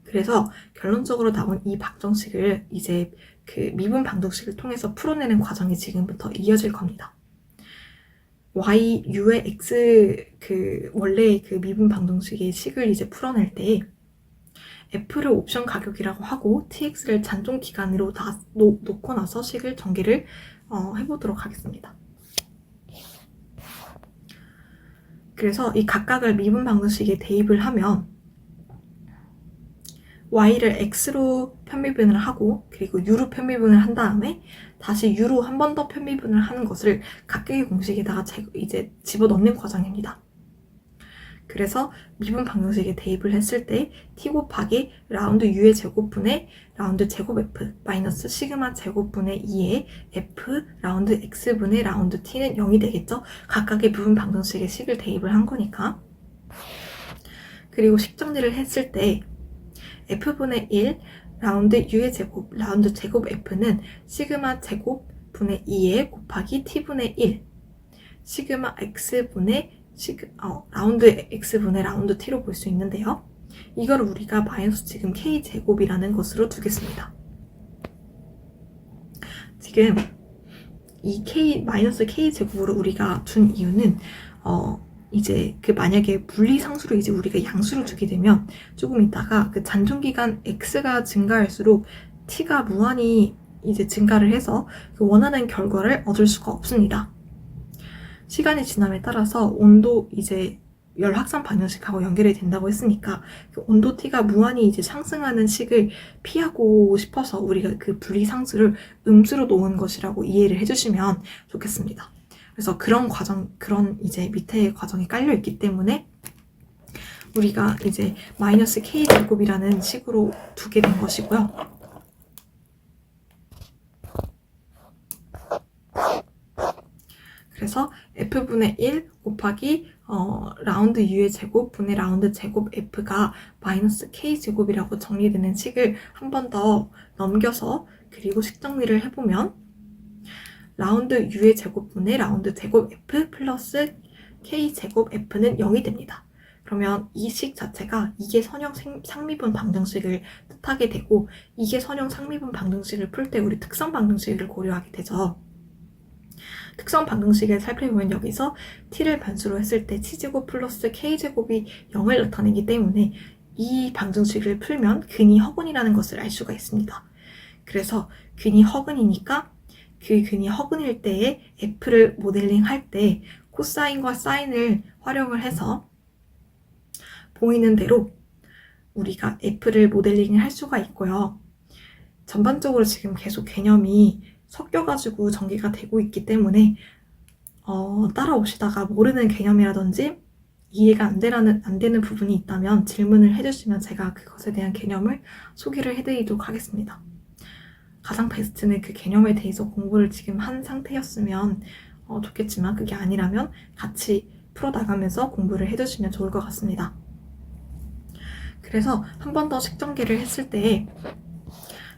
그래서 결론적으로 나온 이 방정식을 이제 그 미분 방정식을 통해서 풀어내는 과정이 지금부터 이어질 겁니다. y, u의 x 원래 그 미분 방정식의 식을 이제 풀어낼 때 F를 옵션 가격이라고 하고 TX를 잔존 기간으로 다 놓고 나서 식을 전개를 해보도록 하겠습니다. 그래서 이 각각을 미분 방정식에 대입을 하면 Y를 X로 편미분을 하고 그리고 U로 편미분을 한 다음에 다시 U로 한 번 더 편미분을 하는 것을 각각의 공식에다가 이제 집어넣는 과정입니다. 그래서 미분 방정식에 대입을 했을 때 t 곱하기 라운드 u의 제곱분의 라운드 제곱 f 마이너스 시그마 제곱분의 2의 f 라운드 x분의 라운드 t는 0이 되겠죠? 각각의 미분 방정식에 식을 대입을 한 거니까. 그리고 식정리를 했을 때 f분의 1 라운드 u의 제곱 라운드 제곱 f는 시그마 제곱 분의 2에 곱하기 t분의 1 시그마 x분의 라운드 x분의 라운드 t로 볼 수 있는데요. 이걸 우리가 마이너스 지금 k제곱이라는 것으로 두겠습니다. 지금 이 마이너스 k제곱으로 우리가 둔 이유는 이제 만약에 분리상수로 이제 우리가 양수를 두게 되면 조금 있다가 그 잔존기간 x가 증가할수록 t가 무한히 이제 증가를 해서 그 원하는 결과를 얻을 수가 없습니다. 시간이 지남에 따라서 온도 이제 열 확산 방정식하고 연결이 된다고 했으니까 그 온도 t가 무한히 이제 상승하는 식을 피하고 싶어서 우리가 그 분리상수를 음수로 놓은 것이라고 이해를 해주시면 좋겠습니다. 그래서 그런 이제 밑에 과정이 깔려 있기 때문에 우리가 이제 마이너스 k제곱이라는 식으로 두게 된 것이고요. 그래서 f분의 1 곱하기 라운드 u의 제곱 분의 라운드 제곱 f가 마이너스 k제곱이라고 정리되는 식을 한 번 더 넘겨서 그리고 식 정리를 해보면 라운드 u의 제곱분의 라운드 제곱 f 플러스 k제곱 f는 0이 됩니다. 그러면 이 식 자체가 이게 선형 상미분 방정식을 뜻하게 되고 이게 선형 상미분 방정식을 풀 때 우리 특성 방정식을 고려하게 되죠. 특성 방정식을 살펴보면 여기서 t를 변수로 했을 때 t제곱 플러스 k제곱이 0을 나타내기 때문에 이 방정식을 풀면 근이 허근이라는 것을 알 수가 있습니다. 그래서 근이 허근이니까 그 근이 허근일 때에 f를 모델링 할 때 코사인과 사인을 활용을 해서 보이는 대로 우리가 f를 모델링을 할 수가 있고요. 전반적으로 지금 계속 개념이 섞여가지고 전개가 되고 있기 때문에 따라오시다가 모르는 개념이라든지 이해가 안 되는 부분이 있다면 질문을 해주시면 제가 그것에 대한 개념을 소개를 해드리도록 하겠습니다. 가장 베스트는 그 개념에 대해서 공부를 지금 한 상태였으면 좋겠지만 그게 아니라면 같이 풀어나가면서 공부를 해주시면 좋을 것 같습니다. 그래서 한 번 더 식전개를 했을 때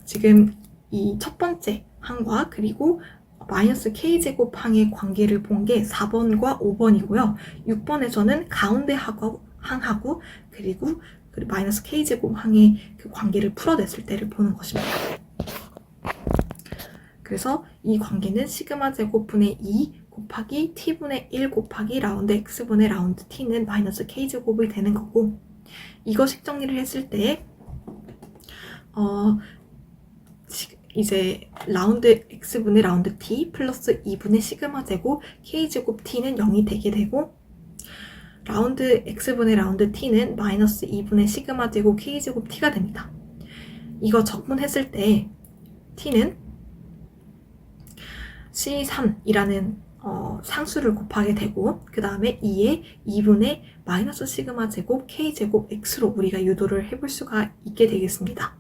지금 이 첫 번째 항과 그리고 마이너스 k제곱 항의 관계를 본 게 4번과 5번이고요. 6번에서는 가운데 항하고 그리고 마이너스 k제곱 항의 그 관계를 풀어냈을 때를 보는 것입니다. 그래서 이 관계는 시그마 제곱분의 2 곱하기 t분의 1 곱하기 라운드 x분의 라운드 t는 마이너스 k제곱이 되는 거고 이거 식정리를 했을 때 이제 라운드 x분의 라운드 t 플러스 2분의 시그마 제곱 k제곱 t는 0이 되게 되고 라운드 x분의 라운드 t는 마이너스 2분의 시그마 제곱 k제곱 t가 됩니다. 이거 적분했을 때 t는 C3이라는 상수를 곱하게 되고 그 다음에 2에 2분의 마이너스 시그마 제곱 k제곱 x로 우리가 유도를 해볼 수가 있게 되겠습니다.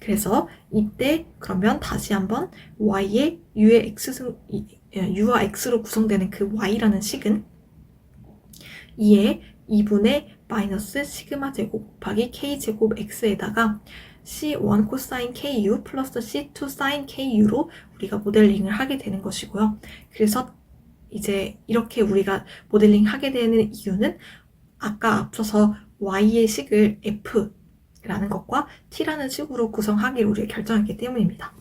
그래서 이때 그러면 다시 한번 y의 u와 x로 구성되는 그 y라는 식은 2에 2분의 마이너스 시그마 제곱 곱하기 k제곱 x에다가 C1 코사인 KU 플러스 C2 사인 KU로 우리가 모델링을 하게 되는 것이고요. 그래서 이제 이렇게 우리가 모델링 하게 되는 이유는 아까 앞서서 Y의 식을 F라는 것과 T라는 식으로 구성하기로 우리가 결정했기 때문입니다.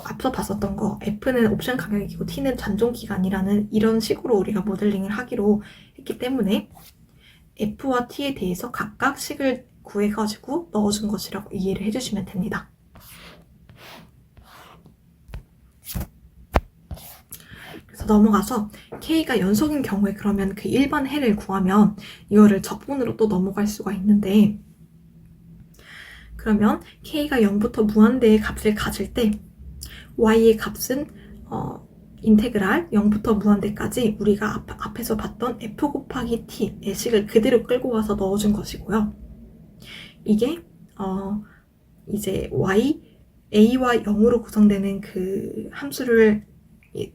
앞서 봤었던 거 F는 옵션 가격이고 T는 잔존 기간이라는 이런 식으로 우리가 모델링을 하기로 했기 때문에 F와 T에 대해서 각각 식을 구해가지고 넣어준 것이라고 이해를 해주시면 됩니다. 그래서 넘어가서 K가 연속인 경우에 그러면 그 일반 해를 구하면 이거를 적분으로 또 넘어갈 수가 있는데 그러면 K가 0부터 무한대의 값을 가질 때 Y의 값은 인테그랄 0부터 무한대까지 우리가 앞에서 봤던 F 곱하기 T의 식을 그대로 끌고 와서 넣어준 것이고요. 이게 이제 a와 0으로 구성되는 그 함수를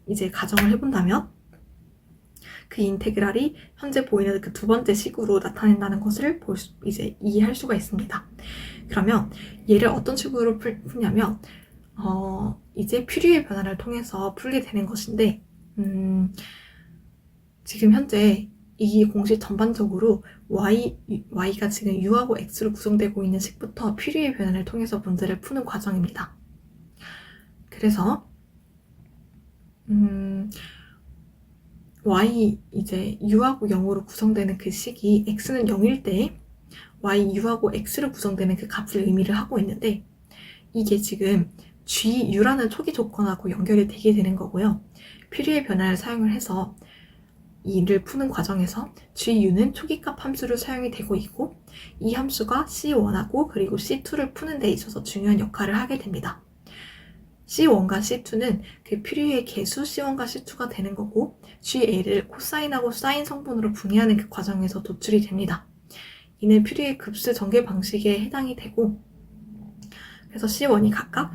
이제 가정을 해본다면 그 인테그랄이 현재 보이는 그 두 번째 식으로 나타낸다는 것을 이제 이해할 수가 있습니다. 그러면 얘를 어떤 식으로 푸냐면 이제 퓨리의 변화를 통해서 풀게 되는 것인데, 지금 현재 이 공식 전반적으로 y가 지금 u하고 x로 구성되고 있는 식부터 퓨리의 변화를 통해서 문제를 푸는 과정입니다. 그래서 이제 u하고 0으로 구성되는 그 식이 x는 0일 때 u하고 x로 구성되는 그 값을 의미를 하고 있는데, 이게 지금 GU라는 초기 조건하고 연결이 되게 되는 거고요. 퓨리의 변화를 사용을 해서 이를 푸는 과정에서 GU는 초기값 함수로 사용이 되고 있고, 이 함수가 C1하고 그리고 C2를 푸는 데 있어서 중요한 역할을 하게 됩니다. C1과 C2는 그 퓨리의 개수 C1과 C2가 되는 거고, GA를 코사인하고 사인 성분으로 분해하는 그 과정에서 도출이 됩니다. 이는 퓨리의 급수 전개 방식에 해당이 되고, 그래서 C1이 각각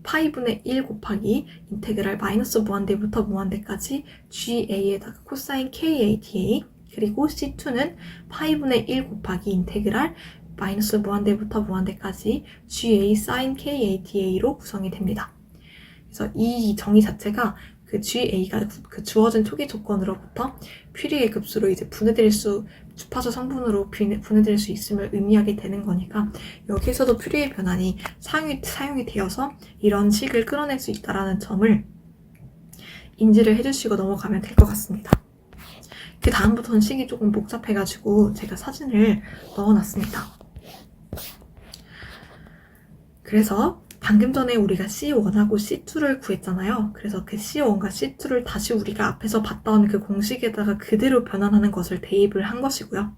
파이분의 1 곱하기 인테그랄 마이너스 무한대부터 무한대까지 GA에다가 코사인 KATA, 그리고 C2는 파이분의 1 곱하기 인테그랄 마이너스 무한대부터 무한대까지 GA 사인 KATA로 구성이 됩니다. 그래서 이 정의 자체가 그 GA가 그 주어진 초기 조건으로부터 퓨리의 급수로 이제 주파수 성분으로 분해될 수 있음을 의미하게 되는 거니까, 여기에서도 퓨리의 변환이 사용이 되어서 이런 식을 끌어낼 수 있다는 점을 인지를 해주시고 넘어가면 될 것 같습니다. 그 다음부터는 식이 조금 복잡해가지고 제가 사진을 넣어놨습니다. 그래서 방금 전에 우리가 C1하고 C2를 구했잖아요. 그래서 그 C1과 C2를 다시 우리가 앞에서 봤던 그 공식에다가 그대로 변환하는 것을 대입을 한 것이고요.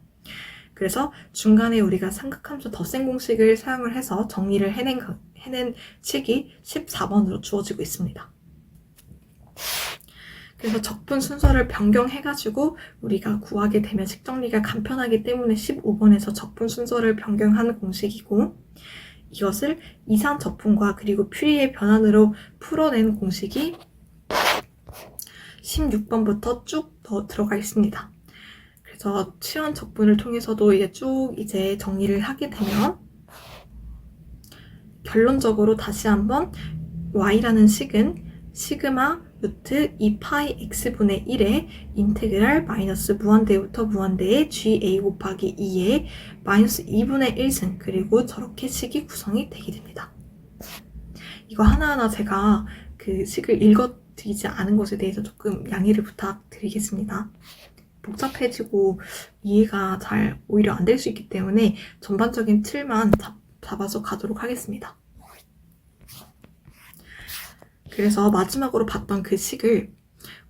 그래서 중간에 우리가 삼각함수 덧셈 공식을 사용을 해서 정리를 해낸 식이 14번으로 주어지고 있습니다. 그래서 적분 순서를 변경해가지고 우리가 구하게 되면 식 정리가 간편하기 때문에 15번에서 적분 순서를 변경한 공식이고, 이것을 이산 적분과 그리고 퓨리의 변환으로 풀어낸 공식이 16번부터 쭉 들어가 있습니다. 그래서 치환 적분을 통해서도 이제 정리를 하게 되면, 결론적으로 다시 한번 y라는 식은 시그마 루트 2파이 x분의 1의 인테그랄 마이너스 무한대부터 무한대의 GA 곱하기 2의 마이너스 2분의 1승, 그리고 저렇게 식이 구성이 되게 됩니다. 이거 하나하나 제가 그 식을 읽어드리지 않은 것에 대해서 조금 양해를 부탁드리겠습니다. 복잡해지고 이해가 잘 오히려 안 될 수 있기 때문에 전반적인 틀만 잡아서 가도록 하겠습니다. 그래서 마지막으로 봤던 그 식을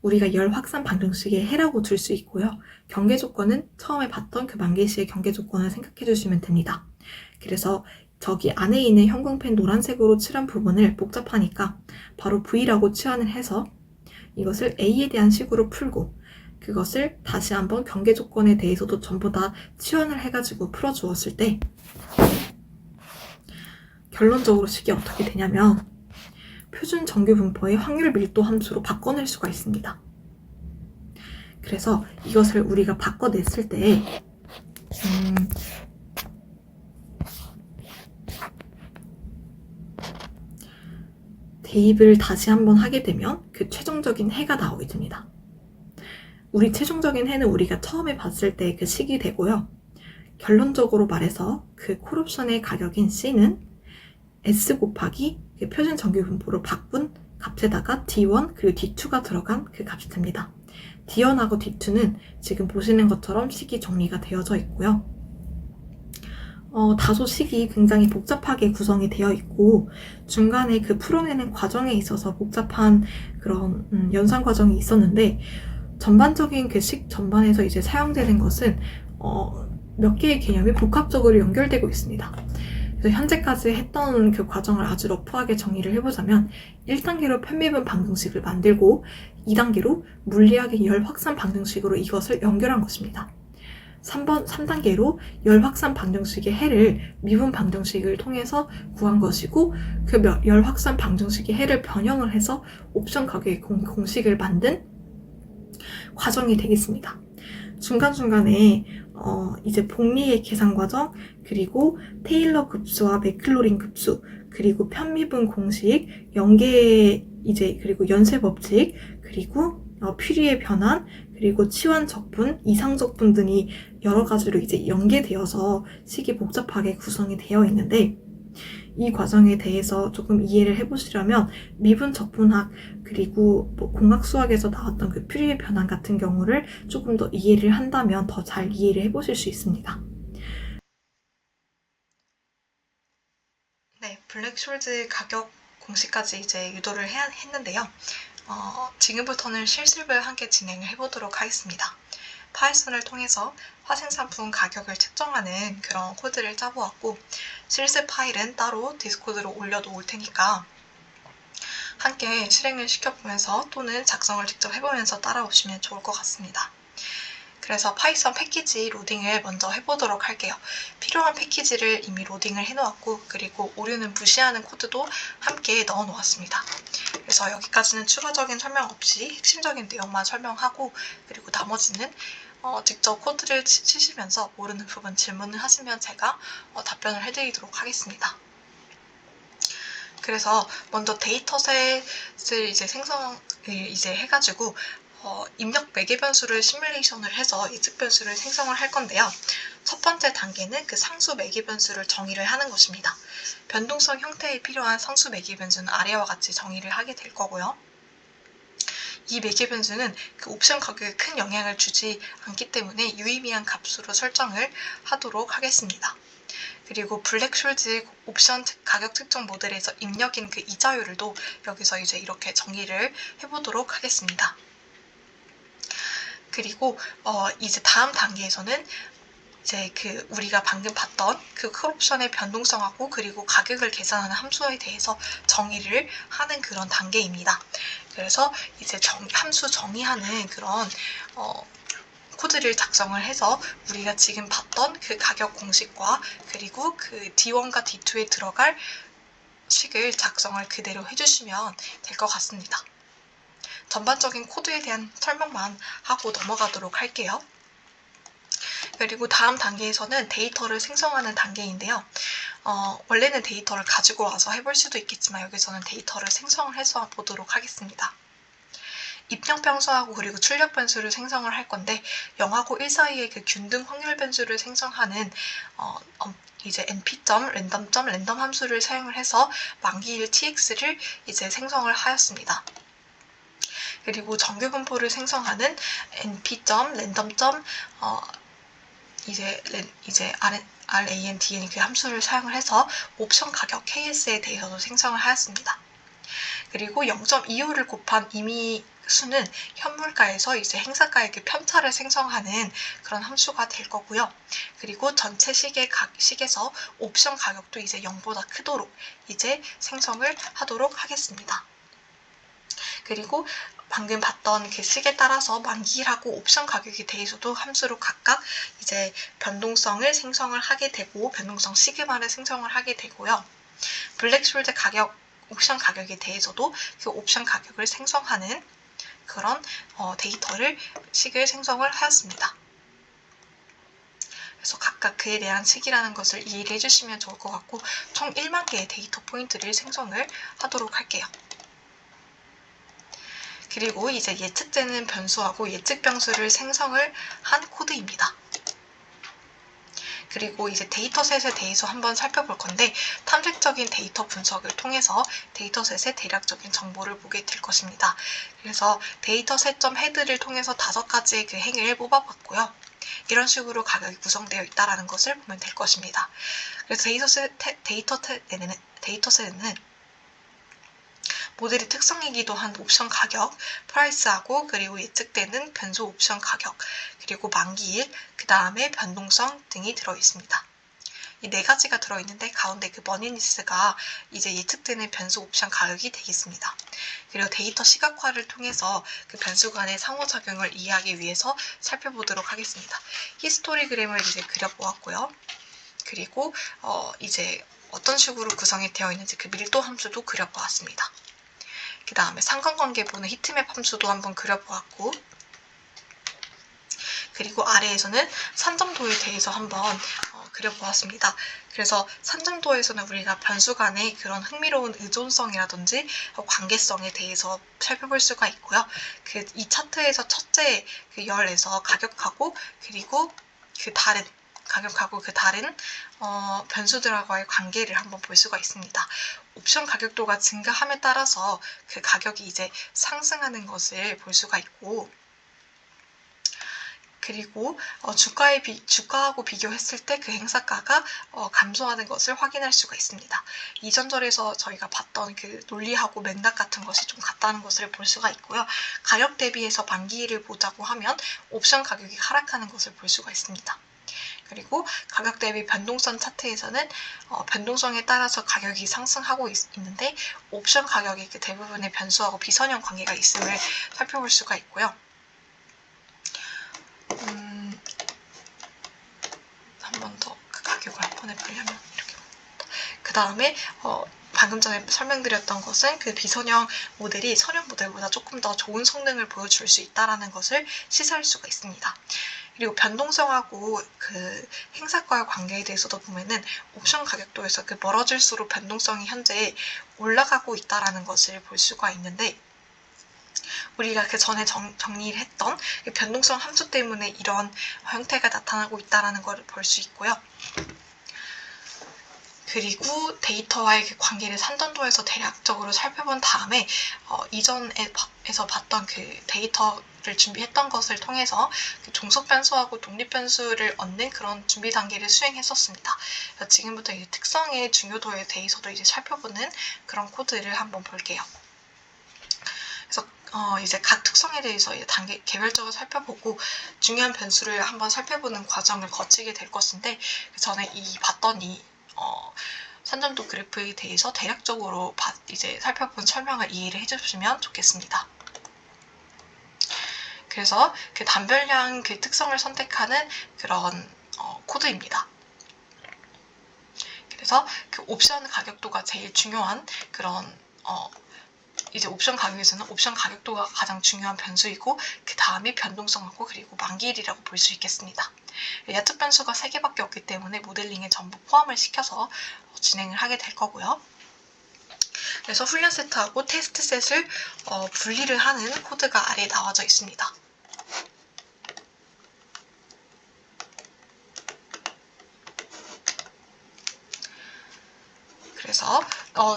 우리가 열 확산 방정식의 해라고 둘 수 있고요. 경계 조건은 처음에 봤던 그 만계식의 경계 조건을 생각해 주시면 됩니다. 그래서 저기 안에 있는 형광펜 노란색으로 칠한 부분을 복잡하니까 바로 V라고 치환을 해서 이것을 A에 대한 식으로 풀고, 그것을 다시 한번 경계 조건에 대해서도 전부 다 치환을 해가지고 풀어주었을 때 결론적으로 식이 어떻게 되냐면, 표준 정규 분포의 확률 밀도 함수로 바꿔낼 수가 있습니다. 그래서 이것을 우리가 바꿔냈을 때 대입을 다시 한번 하게 되면 그 최종적인 해가 나오게 됩니다. 우리 최종적인 해는 우리가 처음에 봤을 때 그 식이 되고요. 결론적으로 말해서 그 콜옵션의 가격인 C는 S 곱하기 그 표준 정규 분포로 바꾼 값에다가 D1 그리고 D2가 들어간 그 값이 됩니다. D1하고 D2는 지금 보시는 것처럼 식이 정리가 되어져 있고요. 다소 식이 굉장히 복잡하게 구성이 되어 있고, 중간에 그 풀어내는 과정에 있어서 복잡한 그런 연산 과정이 있었는데, 전반적인 그 식 전반에서 이제 사용되는 것은 몇 개의 개념이 복합적으로 연결되고 있습니다. 그래서 현재까지 했던 그 과정을 아주 러프하게 정리를 해보자면, 1단계로 편미분 방정식을 만들고 2단계로 물리학의 열 확산 방정식으로 이것을 연결한 것입니다. 3단계로 열 확산 방정식의 해를 미분 방정식을 통해서 구한 것이고, 그 열 확산 방정식의 해를 변형을 해서 옵션 가격의 공식을 만든 과정이 되겠습니다. 중간중간에 이제 복리의 계산 과정, 그리고 테일러 급수와 맥클로린 급수, 그리고 편미분 공식, 연계 그리고 연쇄 법칙, 그리고 퓨리의 변환, 그리고 치환 적분, 이상 적분 등이 여러 가지로 이제 연계되어서 식이 복잡하게 구성이 되어 있는데, 이 과정에 대해서 조금 이해를 해보시려면 미분 적분학, 그리고 공학 수학에서 나왔던 그 퓨리의 변환 같은 경우를 조금 더 이해를 한다면 더 잘 이해를 해보실 수 있습니다. 네, 블랙숄즈 가격 공식까지 이제 유도를 했는데요. 지금부터는 실습을 함께 진행을 해보도록 하겠습니다. 파이썬을 통해서 화생산품 가격을 측정하는 그런 코드를 짜보았고, 실습 파일은 따로 디스코드로 올려놓을 테니까 함께 실행을 시켜보면서 또는 작성을 직접 해보면서 따라오시면 좋을 것 같습니다. 그래서 파이썬 패키지 로딩을 먼저 해보도록 할게요. 필요한 패키지를 이미 로딩을 해놓았고, 그리고 오류는 무시하는 코드도 함께 넣어놓았습니다. 그래서 여기까지는 추가적인 설명 없이 핵심적인 내용만 설명하고, 그리고 나머지는 직접 코드를 치시면서 모르는 부분 질문을 하시면 제가 답변을 해드리도록 하겠습니다. 그래서 먼저 데이터셋을 이제 생성을 이제 해가지고 입력 매개 변수를 시뮬레이션을 해서 예측 변수를 생성을 할 건데요. 첫 번째 단계는 그 상수 매개 변수를 정의를 하는 것입니다. 변동성 형태에 필요한 상수 매개 변수는 아래와 같이 정의를 하게 될 거고요. 이 매개 변수는 그 옵션 가격에 큰 영향을 주지 않기 때문에 유의미한 값으로 설정을 하도록 하겠습니다. 그리고 블랙숄즈 옵션 가격 측정 모델에서 입력인 그 이자율도 여기서 이제 이렇게 정의를 해보도록 하겠습니다. 그리고 이제 다음 단계에서는 이제 그 우리가 방금 봤던 그 컬옵션의 변동성하고 그리고 가격을 계산하는 함수에 대해서 정의를 하는 그런 단계입니다. 그래서 이제 함수 정의하는 그런 코드를 작성을 해서 우리가 지금 봤던 그 가격 공식과 그리고 그 D1과 D2에 들어갈 식을 작성을 그대로 해주시면 될 것 같습니다. 전반적인 코드에 대한 설명만 하고 넘어가도록 할게요. 그리고 다음 단계에서는 데이터를 생성하는 단계인데요. 원래는 데이터를 가지고 와서 해볼 수도 있겠지만 여기서는 데이터를 생성을 해서 보도록 하겠습니다. 입력 변수하고 그리고 출력 변수를 생성을 할 건데 0하고 1 사이의 그 균등 확률 변수를 생성하는 이제 np.random 함수를 사용을 해서 만기일 tx를 이제 생성을 하였습니다. 그리고 정규 분포를 생성하는 np.random 이제 randn 그 함수를 사용을 해서 옵션 가격 ks에 대해서도 생성을 하였습니다. 그리고 0.25를 곱한 임의 수는 현물가에서 이제 행사가의 그 편차를 생성하는 그런 함수가 될 거고요. 그리고 전체 식에서 옵션 가격도 이제 0보다 크도록 이제 생성을 하도록 하겠습니다. 그리고 방금 봤던 그 식에 따라서 만기일하고 옵션 가격에 대해서도 함수로 각각 이제 변동성을 생성을 하게 되고 변동성 시그마를 생성을 하게 되고요. 블랙숄드 가격 옵션 가격에 대해서도 그 옵션 가격을 생성하는 그런 식을 생성을 하였습니다. 그래서 각각 그에 대한 식이라는 것을 이해를 해주시면 좋을 것 같고 총 1만 개의 데이터 포인트를 생성을 하도록 할게요. 그리고 이제 예측되는 변수하고 예측 변수를 생성을 한 코드입니다. 그리고 이제 데이터셋에 대해서 한번 살펴볼 건데 탐색적인 데이터 분석을 통해서 데이터셋의 대략적인 정보를 보게 될 것입니다. 그래서 데이터셋.head를 통해서 5가지의 그 행위를 뽑아봤고요. 이런 식으로 가격이 구성되어 있다는 것을 보면 될 것입니다. 그래서 데이터셋에는 모델의 특성이기도 한 옵션 가격, 프라이스하고 그리고 예측되는 변수 옵션 가격, 그리고 만기일, 그 다음에 변동성 등이 들어있습니다. 이 4가지가 들어있는데 가운데 그 머니니스가 이제 예측되는 변수 옵션 가격이 되겠습니다. 그리고 데이터 시각화를 통해서 그 변수 간의 상호작용을 이해하기 위해서 살펴보도록 하겠습니다. 히스토리그램을 이제 그려보았고요. 그리고 이제 어떤 식으로 구성이 되어 있는지 그 밀도 함수도 그려보았습니다. 그 다음에 상관관계 보는 히트맵 함수도 한번 그려보았고 그리고 아래에서는 산점도에 대해서 한번 그려보았습니다. 그래서 산점도에서는 우리가 변수 간의 그런 흥미로운 의존성이라든지 관계성에 대해서 살펴볼 수가 있고요. 이 차트에서 첫째 열에서 가격하고 그리고 그 다른 변수들과의 관계를 한번 볼 수가 있습니다. 옵션 가격도가 증가함에 따라서 그 가격이 이제 상승하는 것을 볼 수가 있고, 그리고 주가하고 비교했을 때 그 행사가가 감소하는 것을 확인할 수가 있습니다. 이전 절에서 저희가 봤던 그 논리하고 맥락 같은 것이 좀 같다는 것을 볼 수가 있고요. 가격 대비해서 만기일을 보자고 하면 옵션 가격이 하락하는 것을 볼 수가 있습니다. 그리고 가격 대비 변동성 차트에서는 변동성에 따라서 가격이 상승하고 있는데 옵션 가격이 그 대부분의 변수하고 비선형 관계가 있음을 살펴볼 수가 있고요. 한 번 더 그 가격을 한 번에 보려면 이렇게 그 다음에 방금 전에 설명드렸던 것은 그 비선형 모델이 선형 모델보다 조금 더 좋은 성능을 보여줄 수 있다는 것을 시사할 수가 있습니다. 그리고 변동성하고 그 행사가의 관계에 대해서도 보면은 옵션 가격도에서 그 멀어질수록 변동성이 현재 올라가고 있다는 것을 볼 수가 있는데, 우리가 그 전에 정리를 했던 변동성 함수 때문에 이런 형태가 나타나고 있다는 것을 볼 수 있고요. 그리고 데이터와의 그 관계를 산전도에서 대략적으로 살펴본 다음에 이전에서 봤던 그 데이터를 준비했던 것을 통해서 그 종속 변수하고 독립 변수를 얻는 그런 준비 단계를 수행했었습니다. 지금부터 이제 특성의 중요도에 대해서도 이제 살펴보는 그런 코드를 한번 볼게요. 그래서 이제 각 특성에 대해서 이제 단계 개별적으로 살펴보고 중요한 변수를 한번 살펴보는 과정을 거치게 될 것인데, 전에 봤던 산점도 그래프에 대해서 대략적으로 이제 살펴본 설명을 이해를 해주시면 좋겠습니다. 그래서 그 단별량 그 특성을 선택하는 그런 코드입니다. 그래서 그 옵션 가격도가 제일 중요한 그런 이제 옵션 가격에서는 옵션 가격도가 가장 중요한 변수이고 그 다음에 변동성하고 그리고 만기일이라고 볼 수 있겠습니다. 예측 변수가 3개밖에 없기 때문에 모델링에 전부 포함을 시켜서 진행을 하게 될 거고요. 그래서 훈련 세트하고 테스트 셋을 분리를 하는 코드가 아래에 나와져 있습니다. 그래서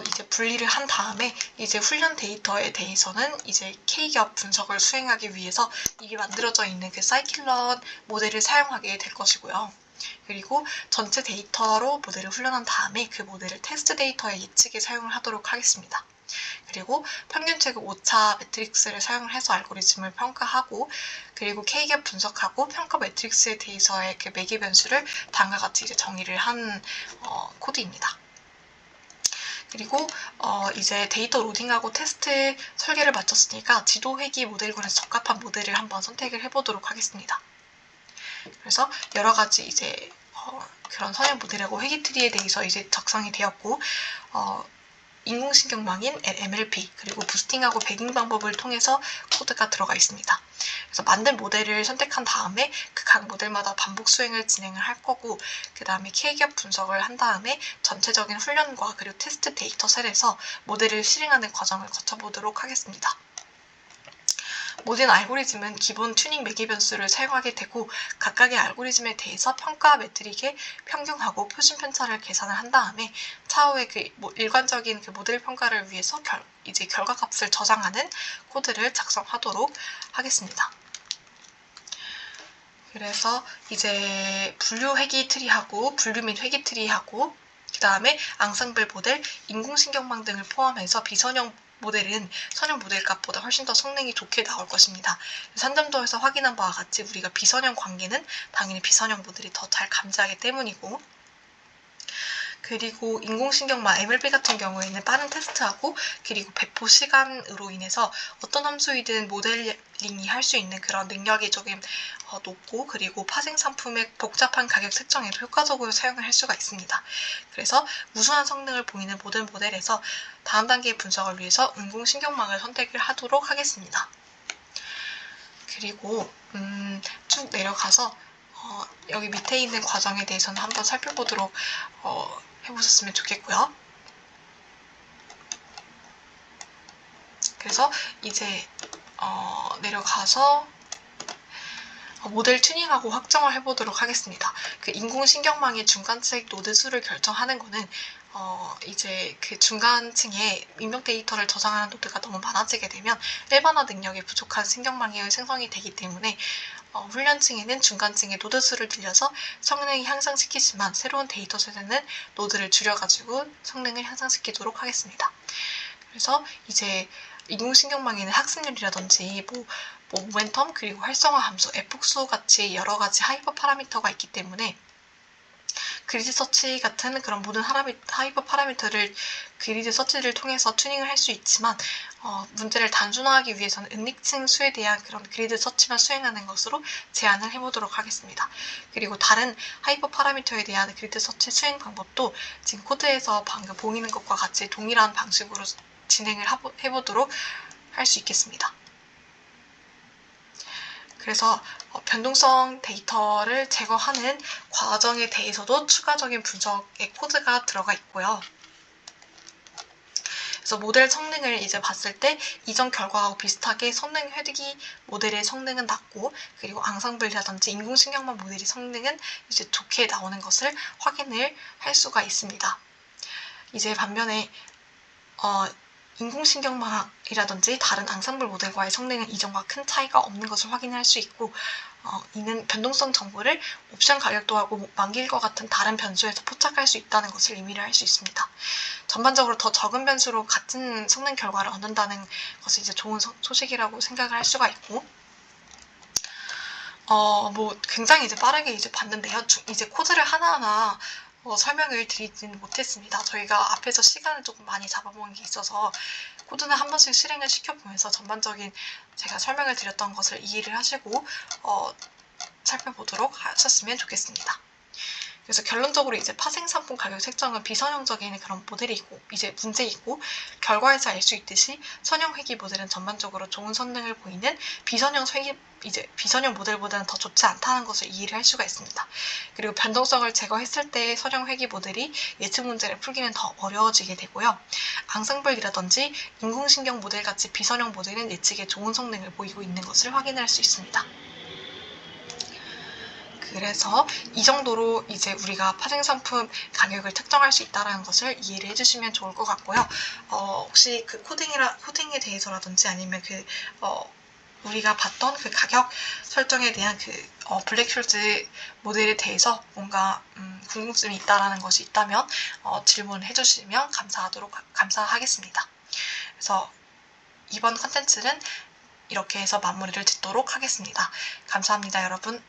이제 분리를 한 다음에 이제 훈련 데이터에 대해서는 이제 K겹 분석을 수행하기 위해서 이게 만들어져 있는 그 사이클론 모델을 사용하게 될 것이고요. 그리고 전체 데이터로 모델을 훈련한 다음에 그 모델을 테스트 데이터의 예측에 사용을 하도록 하겠습니다. 그리고 평균체급 오차 매트릭스를 사용을 해서 알고리즘을 평가하고, 그리고 K겹 분석하고 평가 매트릭스에 대해서의 그 매개 변수를 다음과 같이 이제 정의를 한 코드입니다. 그리고 이제 데이터 로딩하고 테스트 설계를 마쳤으니까 지도 회귀 모델군에서 적합한 모델을 한번 선택을 해보도록 하겠습니다. 그래서 여러 가지 이제 그런 선형 모델하고 회귀 트리에 대해서 이제 작성이 되었고, 인공신경망인 MLP 그리고 부스팅하고 배깅 방법을 통해서 코드가 들어가 있습니다. 그래서 만든 모델을 선택한 다음에 그 각 모델마다 반복 수행을 진행을 할 거고, 그 다음에 K겹 분석을 한 다음에 전체적인 훈련과 그리고 테스트 데이터셋에서 모델을 실행하는 과정을 거쳐보도록 하겠습니다. 모든 알고리즘은 기본 튜닝 매개 변수를 사용하게 되고, 각각의 알고리즘에 대해서 평가 매트릭의 평균하고 표준 편차를 계산을 한 다음에 차후에 그 일관적인 그 모델 평가를 위해서 이제 결과값을 저장하는 코드를 작성하도록 하겠습니다. 그래서 이제 분류 회귀 트리하고 분류 및 회귀 트리하고 그 다음에 앙상블 모델, 인공신경망 등을 포함해서 비선형 모델은 선형 모델 값보다 훨씬 더 성능이 좋게 나올 것입니다. 산점도에서 확인한 바와 같이 우리가 비선형 관계는 당연히 비선형 모델이 더 잘 감지하기 때문이고, 그리고 인공신경망 MLP 같은 경우에는 빠른 테스트하고 그리고 배포 시간으로 인해서 어떤 함수이든 모델링이 할 수 있는 그런 능력이 조금 높고, 그리고 파생 상품의 복잡한 가격 측정에도 효과적으로 사용을 할 수가 있습니다. 그래서 우수한 성능을 보이는 모든 모델에서 다음 단계의 분석을 위해서 인공신경망을 선택을 하도록 하겠습니다. 그리고 쭉 내려가서 여기 밑에 있는 과정에 대해서는 한번 살펴보도록 해보셨으면 좋겠고요. 그래서 이제 내려가서 모델 튜닝하고 확정을 해보도록 하겠습니다. 그 인공신경망의 중간층 노드 수를 결정하는 거는 이제 그 중간층에 입력 데이터를 저장하는 노드가 너무 많아지게 되면 일반화 능력이 부족한 신경망이 생성이 되기 때문에 훈련층에는 중간층의 노드 수를 늘려서 성능을 향상시키지만 새로운 데이터셋에는 노드를 줄여가지고 성능을 향상시키도록 하겠습니다. 그래서 이제 인공신경망에는 학습률이라든지 모멘텀 그리고 활성화 함수, F수 같이 여러 가지 하이퍼 파라미터가 있기 때문에 그리드 서치 같은 그런 모든 하이퍼 파라미터를 그리드 서치를 통해서 튜닝을 할 수 있지만 문제를 단순화하기 위해서는 은닉층 수에 대한 그런 그리드 서치만 수행하는 것으로 제한을 해보도록 하겠습니다. 그리고 다른 하이퍼 파라미터에 대한 그리드 서치 수행 방법도 지금 코드에서 방금 보이는 것과 같이 동일한 방식으로 진행을 해보도록 할 수 있겠습니다. 그래서 변동성 데이터를 제거하는 과정에 대해서도 추가적인 분석의 코드가 들어가 있고요. 그래서 모델 성능을 이제 봤을 때 이전 결과하고 비슷하게 성능 회귀 모델의 성능은 낮고 그리고 앙상블이라든지 인공신경망 모델의 성능은 이제 좋게 나오는 것을 확인을 할 수가 있습니다. 이제 반면에 인공신경망이라든지 다른 앙상블 모델과의 성능은 이전과 큰 차이가 없는 것을 확인할 수 있고 이는 변동성 정보를 옵션 가격도하고 만기일과 같은 다른 변수에서 포착할 수 있다는 것을 의미를 할 수 있습니다. 전반적으로 더 적은 변수로 같은 성능 결과를 얻는다는 것이 이제 좋은 소식이라고 생각을 할 수가 있고 굉장히 이제 빠르게 이제 봤는데요. 이제 코드를 하나하나 설명을 드리진 못했습니다. 저희가 앞에서 시간을 조금 많이 잡아먹은 게 있어서 코드는 한 번씩 실행을 시켜보면서 전반적인 제가 설명을 드렸던 것을 이해를 하시고 살펴보도록 하셨으면 좋겠습니다. 그래서 결론적으로 이제 파생상품 가격 책정은 비선형적인 그런 모델이고 이제 문제이고 결과에서 알 수 있듯이 선형 회귀 모델은 전반적으로 좋은 성능을 보이는 비선형 모델보다는 더 좋지 않다는 것을 이해를 할 수가 있습니다. 그리고 변동성을 제거했을 때 선형 회귀 모델이 예측 문제를 풀기는 더 어려워지게 되고요. 앙상블이라든지 인공신경 모델 같이 비선형 모델은 예측에 좋은 성능을 보이고 있는 것을 확인할 수 있습니다. 그래서 이 정도로 이제 우리가 파생상품 가격을 특정할 수 있다는 것을 이해를 해주시면 좋을 것 같고요. 혹시 그 코딩에 대해서라든지 아니면 우리가 봤던 그 가격 설정에 대한 블랙숄즈 모델에 대해서 뭔가 궁금증이 있다라는 것이 있다면 질문해 주시면 감사하겠습니다. 그래서 이번 컨텐츠는 이렇게 해서 마무리를 짓도록 하겠습니다. 감사합니다, 여러분.